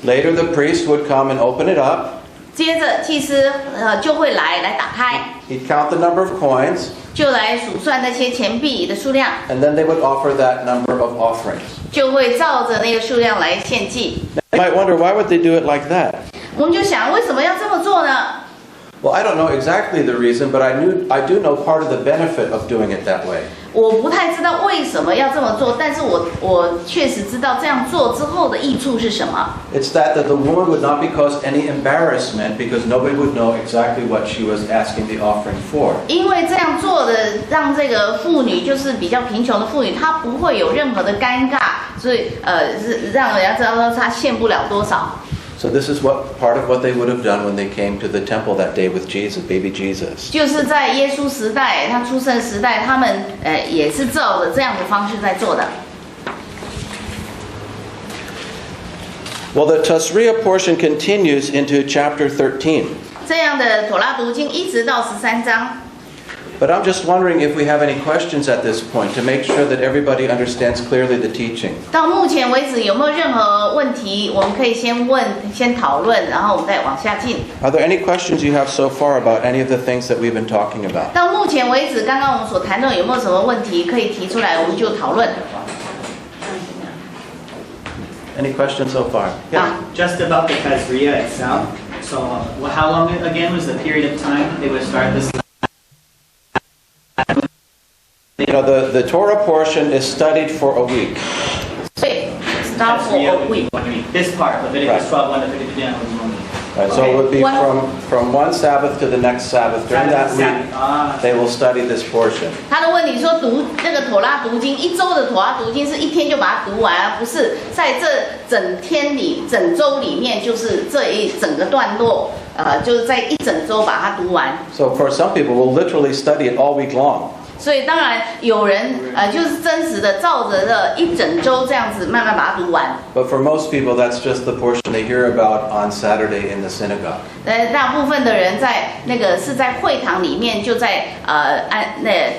Later, the priest would come and open it up. 接着祭司就会来打开， He'd count the number of coins, 就来数算那些钱币的数量， and then they would offer that number of offerings. 就会照着那个数量来献祭。 You might wonder, why would they do it like that? 我们就想，为什么要这么做呢？ Well, I don't know exactly the reason, but I do know part of the benefit of doing it that way. 我不太知道为什么要这么做，但是我确实知道这样做之后的益处是什么。 It's that the woman would not be caused any embarrassment because nobody would know exactly what she was asking the offering for. 因为这样做的，让这个妇女就是比较贫穷的妇女，她不会有任何的尴尬，所以是让人家知道说她献不了多少。 So this is part of what they would have done when they came to the temple that day with Jesus, baby Jesus. 就是在耶稣时代，他出生时代，他们也是照着这样的方式在做的。 Well, the Tasriah portion continues into chapter 13. 这样的妥拉读经一直到13章。 But I'm just wondering if we have any questions at this point to make sure that everybody understands clearly the teaching. 到目前为止有没有任何问题？我们可以先问、先讨论，然后我们再往下进。 Are there any questions you have so far about any of the things that we've been talking about? 到目前为止，刚刚我们所谈论有没有什么问题可以提出来，我们就讨论。 Any questions so far? Just about the Tasriah itself. So, how long again was the period of time they would start this? You know, the Torah portion is studied for a week. 所以 start for a week. This part, Leviticus 12:1 to 52. Right, so it would be from one Sabbath to the next Sabbath. During that week, they will study this portion. 他的问题说读这个妥拉读经，一周的妥拉读经是一天就把它读完，而不是在这整周里面，就是这一整个段落，就是在一整周把它读完。 So of course, some people will literally study it all week long. 所以当然有人就是真实的照着这一整周这样子慢慢把它读完。 But for most people, that's just the portion they hear about on Saturday in the synagogue. 大部分的人在那个是在会堂里面就在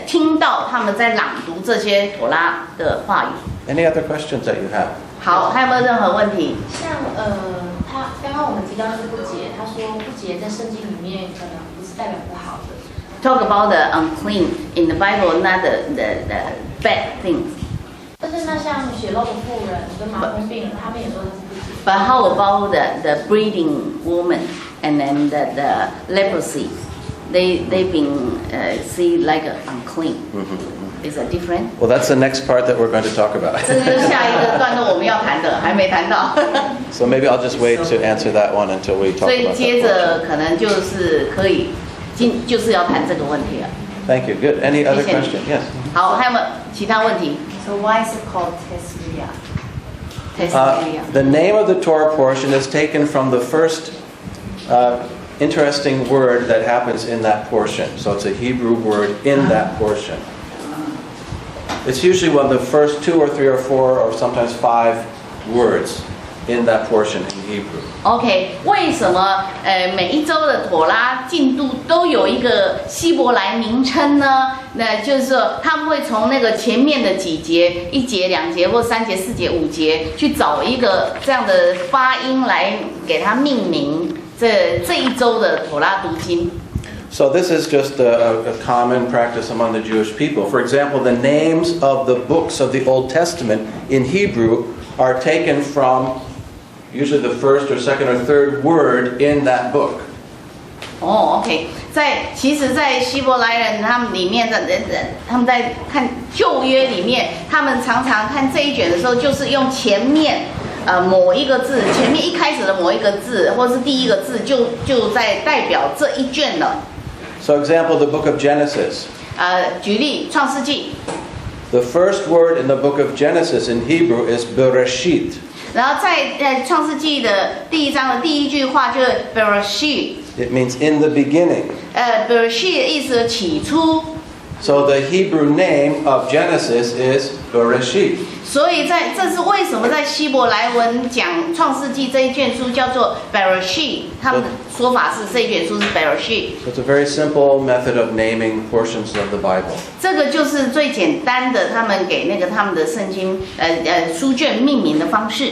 听到他们在朗读这些妥拉的话语。 Any other questions that you have? 好，还有没有任何问题？像他刚刚我们提到那个不洁，他说不洁在圣经里面可能不是代表不好的。 Talk about the unclean in the Bible, not the bad things. 但是那像血漏的妇人跟麻风病人，他们也说他是不洁。 But how about the breeding woman and then the leprosy? They've been see like unclean. Is that different? Well, that's the next part that we're going to talk about. 这就是下一个段落我们要谈的，还没谈到。 So maybe I'll just wait to answer that one until we talk 所以 about 接 that. 着可能就是可以就是要谈这个问题了。 Thank you. Good. Any other 谢谢你。 question? Yes. 好，还有没有其他问题 So why is it called Tasriah? The name of the Torah portion is taken from the first interesting word that happens in that portion. So it's a Hebrew word in that portion. It's usually one of the first 2 or 3 or 4 or sometimes 5 words in that portion in Hebrew. OK， 为什么每一周的妥拉进度都有一个希伯来名称呢？那就是说他们会从那个前面的几节，1节、2节或3节、4节、5节，去找一个这样的发音来给它命名这一周的妥拉读经。 So this is just a common practice among the Jewish people. For example, the names of the books of the Old Testament in Hebrew are taken from usually the first or second or third word in that book. 哦 ，OK， 其实，在希伯来人他们里面的他们在看旧约里面，他们常常看这一卷的时候，就是用前面某一个字，前面一开始的某一个字，或是第一个字，就在代表这一卷了。So example, the book of Genesis. 举例，《创世纪》， The first word in the book of Genesis in Hebrew is Bereshit. 然后在创世纪的第1章的第1句话就是 Bereshit。 It means in the beginning. Bereshit 的意思是起初， So the Hebrew name of Genesis is Bereshit. 所以这是为什么在希伯来文讲创世纪这一卷书叫做 Bereshit， 他们的说法是这一卷书是 Bereshit。 So it's a very simple method of naming portions of the Bible. 这个就是最简单的，他们给那个他们的圣经书卷命名的方式。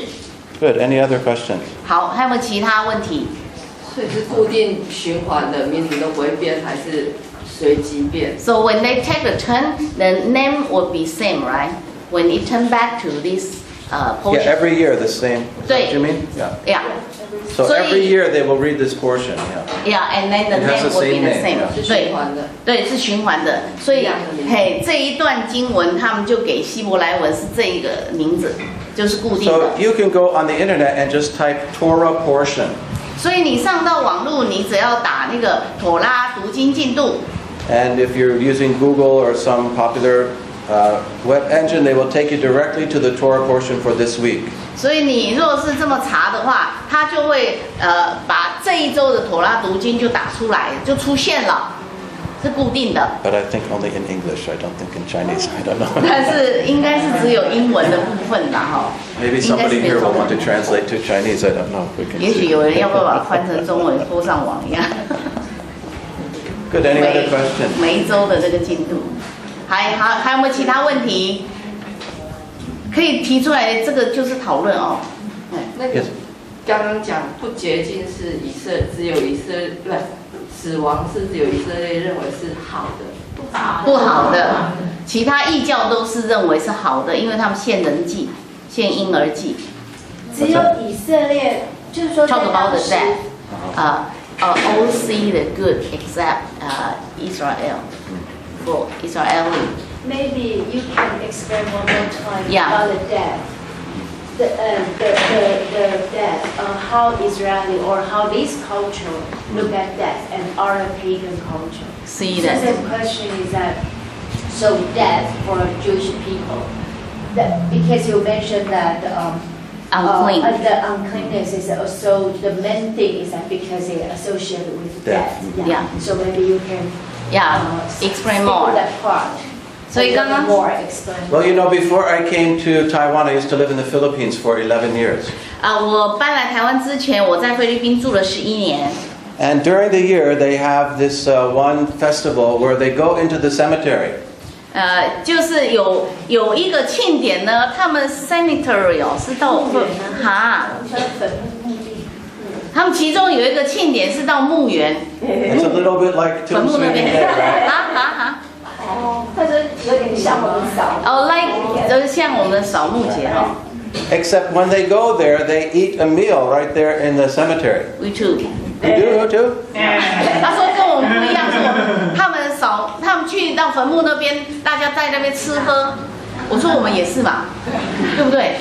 Good. Any other questions? 好，还有没有其他问题？所以是固定循环的，名字都不会变，还是随机变？ So when they take a turn, the name will be same, right? When it turn back to this Yeah, portion. every year the same. Is that what you mean? Yeah. Yeah, So So every it- year they will read this portion. Yeah. yeah, and then the It has name the will be same the name, same. yeah. 是对循环的。对，是循环的。所以一样的名字嘿，这一段经文他们就给希伯来文是这一个名字，就是固定的 So。you can go on the internet and just type Torah portion. 所以你上到网络，你只要打那个妥拉读经进度。 And if you're using Google or some popular web engine, they will take you directly to the Torah portion for this week. 所以你若是这么查的话，它就会把这一周的妥拉读经就打出来，就出现了，是固定的。 But I think only in English. I don't think in Chinese. I don't know. 但是应该是只有英文的部分啦，哈。 Maybe 应该是 somebody 没有 here 中 will 文 want to translate to Chinese. I don't know. We can 也许 see. 有人要不要把它翻成中文拖上网呀？ Good. Any other questions? 每一周的这个进度，还有没有其他问题可以提出来？这个就是讨论哦。那个 Yes. 刚刚讲不洁净是只有以色列，不是死亡是只有以色列认为是好的，不好的，其他异教都是认为是好的，因为他们献人祭、献婴儿祭。只有以色列，就是说在 Talk about 当 the 时， death. All see the good except Israel. For Israeli. maybe you can explain one more time Yeah. about the death. The death, how Israeli or how this culture look at death and other pagan culture. See So that. the question is that, so death for Jewish people, that, because you mentioned that Unclean. the uncleanness is also the main thing is that because it associated with Death. death. Yeah. So maybe you can Yeah. Explain speak more. that part. 所以刚刚 more explain. Well, you know, before I came to Taiwan, I used to live in the Philippines for 11 years. 我搬来台湾之前，我在菲律宾住了11年。 And during the year, they have this one festival where they go into the cemetery. 就是有一个庆典呢，他们 cemetery 是到哈，他们其中有一个庆典是到墓园， It's a little bit like 坟 Tomb 墓那 Swinging 边， Day, right? 哈。它是有点像我们扫。like 就是像我们的扫墓节哈 Except when they go there, they eat a meal right there in the cemetery. ，we too。 You do too? 他说跟我们不一样，是他们去到坟墓那边，大家在那边吃喝。我说我们也是嘛，对不对？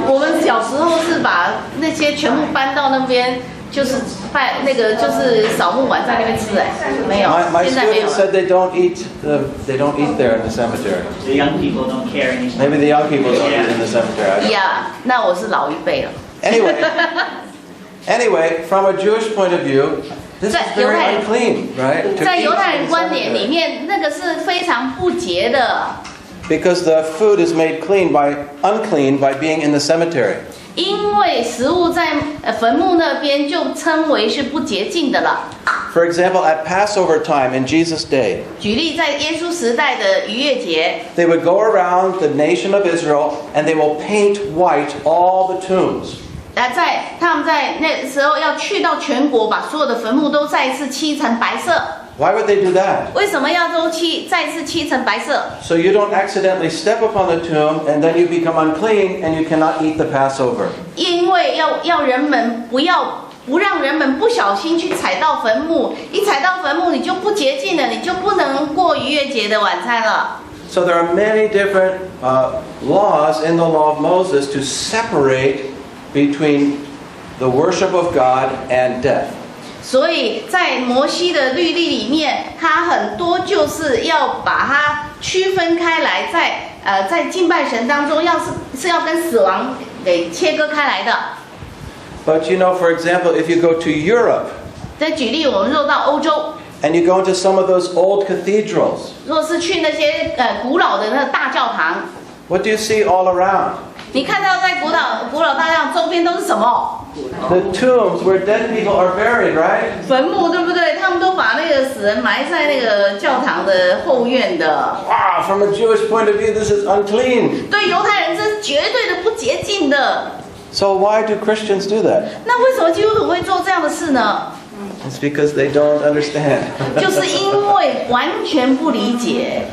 我们小时候是把那些全部搬到那边，就是拜那个就是扫墓完在那边吃哎，没有 My，现在没有 students 了。 said they don't eat there in the cemetery. The young people don't care anymore. Maybe the young people don't eat in the cemetery. I don't know. 呀，那我是老一辈了。 Anyway, from a Jewish point of view, this is 在 very 犹太人 unclean, right? To 在 eat 犹太人 in 观点里 cemetery. 面，那个是非常不洁的， Because the food is made unclean by being in the cemetery. 因为食物在坟墓那边就称为是不洁净的了。 For example, at Passover time in Jesus' day, 举例，在耶稣时代的逾越节， they would go around the nation of Israel and they will paint white all the tombs. 他们在那时候要去到全国，把所有的坟墓都再一次漆成白色。 Why would they do that? 为什么要再一次漆成白色？ So you don't accidentally step upon the tomb and then you become unclean and you cannot eat the Passover. 因为要人们不让人们不小心去踩到坟墓，一踩到坟墓你就不洁净了，你就不能过逾越节的晚餐了。 So there are many different laws in the law of Moses to separate between the worship of God and death. 所以在摩西的律例里面，它很多就是要把它区分开来，在敬拜神当中，是要跟死亡给切割开来的。But you know, for example, if you go to Europe 再举例，我们若到欧洲， and you go into some of those old cathedrals, 若是去那些古老的那个大教堂， what do you see all around? 你看到在古老大教堂周边都是什么？ The tombs where dead people are buried, right? 坟墓，对不对？他们都把那个死人埋在那个教堂的后院的。 Wow, from a Jewish point of view, this is unclean. 对犹太人，这是绝对的不洁净的。 So why do Christians do that? 那为什么基督徒会做这样的事呢？ It's because they don't understand. 就是因为完全不理解。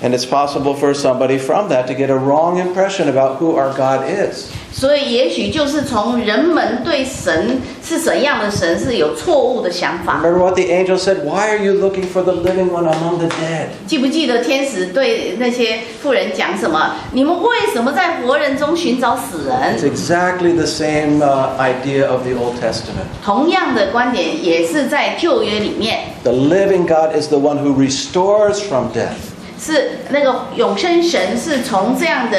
And it's possible for somebody from that to get a wrong impression about who our God is. 所以也许就是从人们对神是怎样的神是有错误的想法。 Remember what the angel said? Why are you looking for the living one among the dead? 记不记得天使对那些妇人讲什么？你们为什么在活人中寻找死 It's 人？ exactly the same idea of the Old Testament. 同样的观点也是在旧约里面。 The living God is the one who restores from death. 是那个永生神是从这样的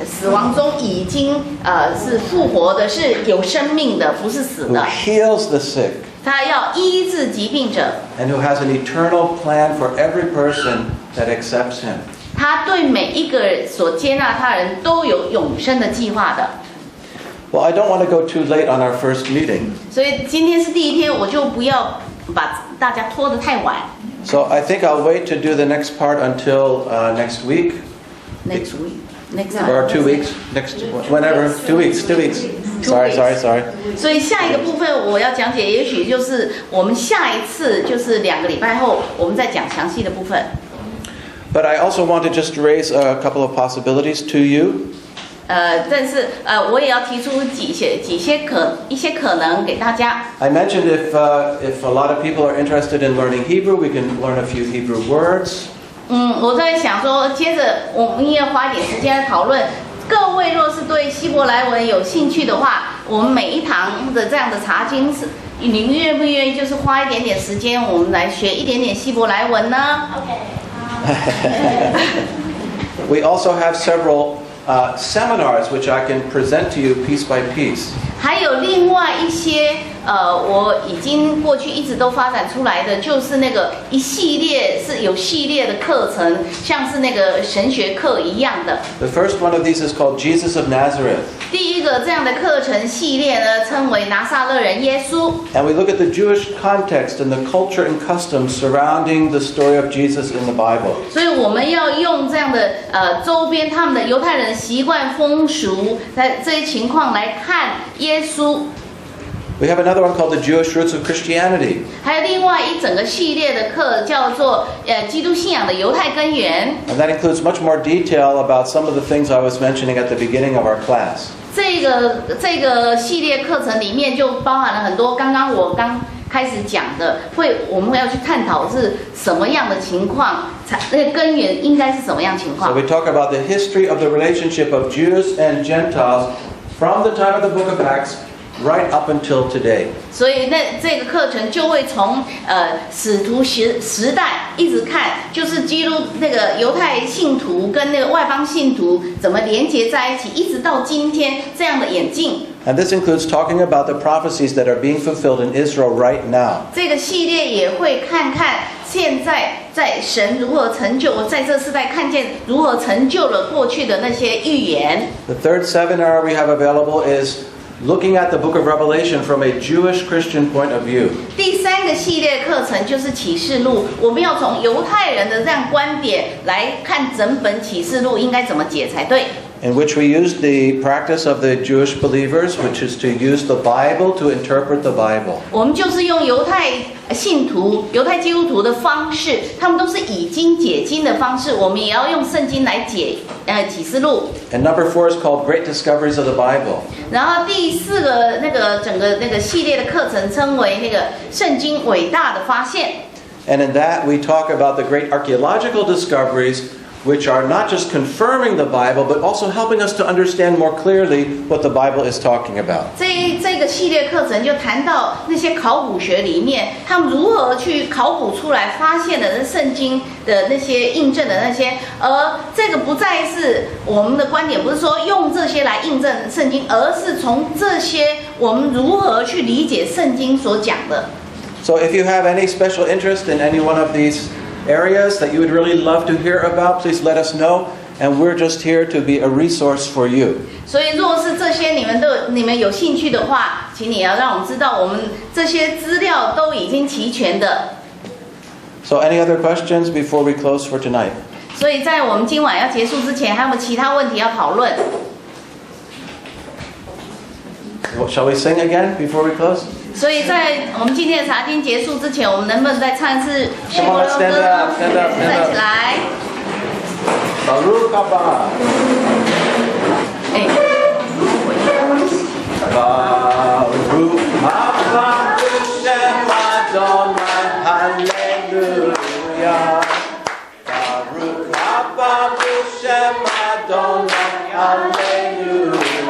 死亡中已经是复活的，是有生命的，不是死 Who 的。 heals the sick. 他要医治疾病者， And who has an eternal plan for every person that accepts him. 他对每一个所接纳他人都有永生的计划的。 Well, I don't want to go too late on our first meeting. 所以今天是第一天，我就不要把大家拖得太晚。 So I think I'll wait to do the next part until next week. Next week, next Or 2 weeks. Next, whenever. 2 weeks. 2 weeks. Sorry. 所以下一个部分我要讲解，也许就是我们下一次就是2个礼拜后，我们再讲详细的部分。 But I also want to just raise a couple of possibilities to you. 但是我也要提出一些可能给大家。 I mentioned if a lot of people are interested in learning Hebrew, we can learn a few Hebrew words. 我在想说，接着我们也要花一点时间来讨论。各位若是对希伯来文有兴趣的话，我们每一堂的这样的查经是，你们愿不愿意就是花一点点时间，我们来学一点点希伯来文呢？ We also have several seminars which I can present to you piece by piece. 还有另外一些我已经过去一直都发展出来的，就是那个一系列是有系列的课程，像是那个神学课一样的。 The first one of these is called Jesus of Nazareth. 第一个这样的课程系列呢，称为拿撒勒人耶稣。 And we look at the Jewish context and the culture and customs surrounding the story of Jesus in the Bible. 所以我们要用这样的周边他们的犹太人的习惯风俗，在这些情况来看耶稣。 We have another one called the Jewish Roots of Christianity. 还有另外一整个系列的课叫做基督信仰的犹太根源。 And that includes much more detail about some of the things I was mentioning at the beginning of our class. 这个系列课程里面就包含了很多我刚开始讲的，我们要去探讨是什么样的情况，那个根源应该是什么样情 So 况。 we talk about the history of the relationship of Jews and Gentiles from the time of the book of Acts right up until today. 所以这个课程就会从使徒时代一直看，就是基督那个犹太信徒跟那个外邦信徒怎么连结在一起，一直到今天这样的演进。 And this includes talking about the prophecies that are being fulfilled in Israel right now. 这个系列也会看现在在神如何成就，我在这世代看见如何成就了过去的那些预言。 The third seminar we have available is looking at the book of Revelation from a Jewish Christian point of view. 第3个系列课程就是启示录，我们要从犹太人的这样观点来看整本启示录应该怎么解才对。 In which we use the practice of the Jewish believers, which is to use the Bible to interpret the Bible. 我们就是用犹太信徒、犹太基督徒的方式，他们都是以经解经的方式，我们也要用圣经来解启示录。 And number 4 is called Great Discoveries of the Bible. 然后第4个整个系列的课程称为那个圣经伟大的发现。 And in that we talk about the great archaeological discoveries which are not just confirming the Bible, but also helping us to understand more clearly what the Bible is talking about. 这个系列课程就谈到那些考古学里面，他们如何去考古出来发现的圣经的那些印证的那些，而这个不再是我们的观点，不是说用这些来印证圣经，而是从这些我们如何去理解圣经所讲的。So if you have any special interest in any one of these areas that you would really love to hear about, please let us know. And we're just here to be a resource for you. 所以，若是这些你们有兴趣的话，请你要让我们知道，我们这些资料都已经齐全的。So any other questions before we close for tonight? 所以在我们今晚要结束之前，还有没有其他问题要讨论？ Shall we sing again before we close? 所以在我们今天的查经结束之前，我们能不能再唱一次叙伯 Come on, 罗 stand 歌 up, stand up, stand 站 up. 起来。 Baruch haba. 哎， Baruch haba Hashem Adonai. Hallelujah. Baruch haba Hashem Adonai. Hallelujah.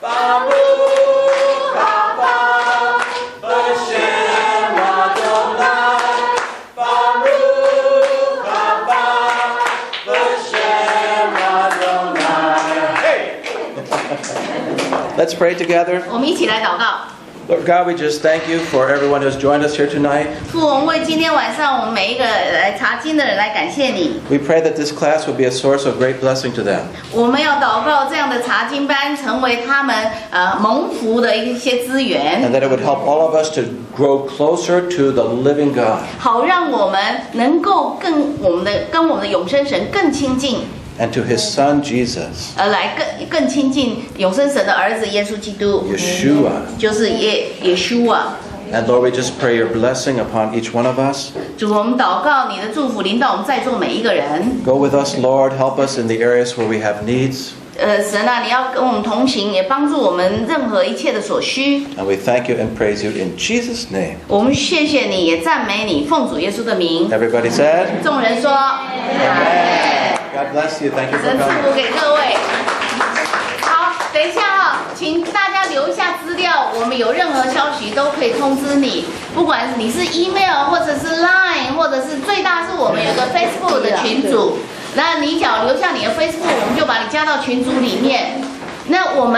Baruch haba Hashem Adonai. Baruch haba Hashem Adonai. Hey! Let's pray together. 我们一起来祷告。 Lord God, we just thank you for everyone who's joined us here tonight. 父，我们为今天晚上我们每一个来查经的人来感谢你。 We pray that this class will be a source of great blessing to them. 我们要祷告这样的查经班成为他们蒙福的一些资源， And that it would help all of us to grow closer to the living God 好让我们能够跟我们的永生神更亲近， and to his son Jesus, 而来更亲近永生神的儿子耶稣基督， Yeshua. 就是耶稣啊。 And Lord, we just pray your blessing upon each one of us. 主，我们祷告你的祝福临到我们在座每一个人。 Go with us, Lord. Help us in the areas where we have needs. 神啊，你要跟我们同行，也帮助我们任何一切的所需。 And we thank you and praise you in Jesus' name. 我们谢谢你，也赞美你，奉主耶稣的名。 Everybody said? 众人说， God bless you. Thank you for 神赐 coming. 福给各位。好，等一下啊，请大家留一下资料，我们有任何消息都可以通知你，不管你是 email 或者是 line， 或者是最大是我们有个 Facebook 的群组，那你只要留下你的 Facebook， 我们就把你加到群组里面。那我们。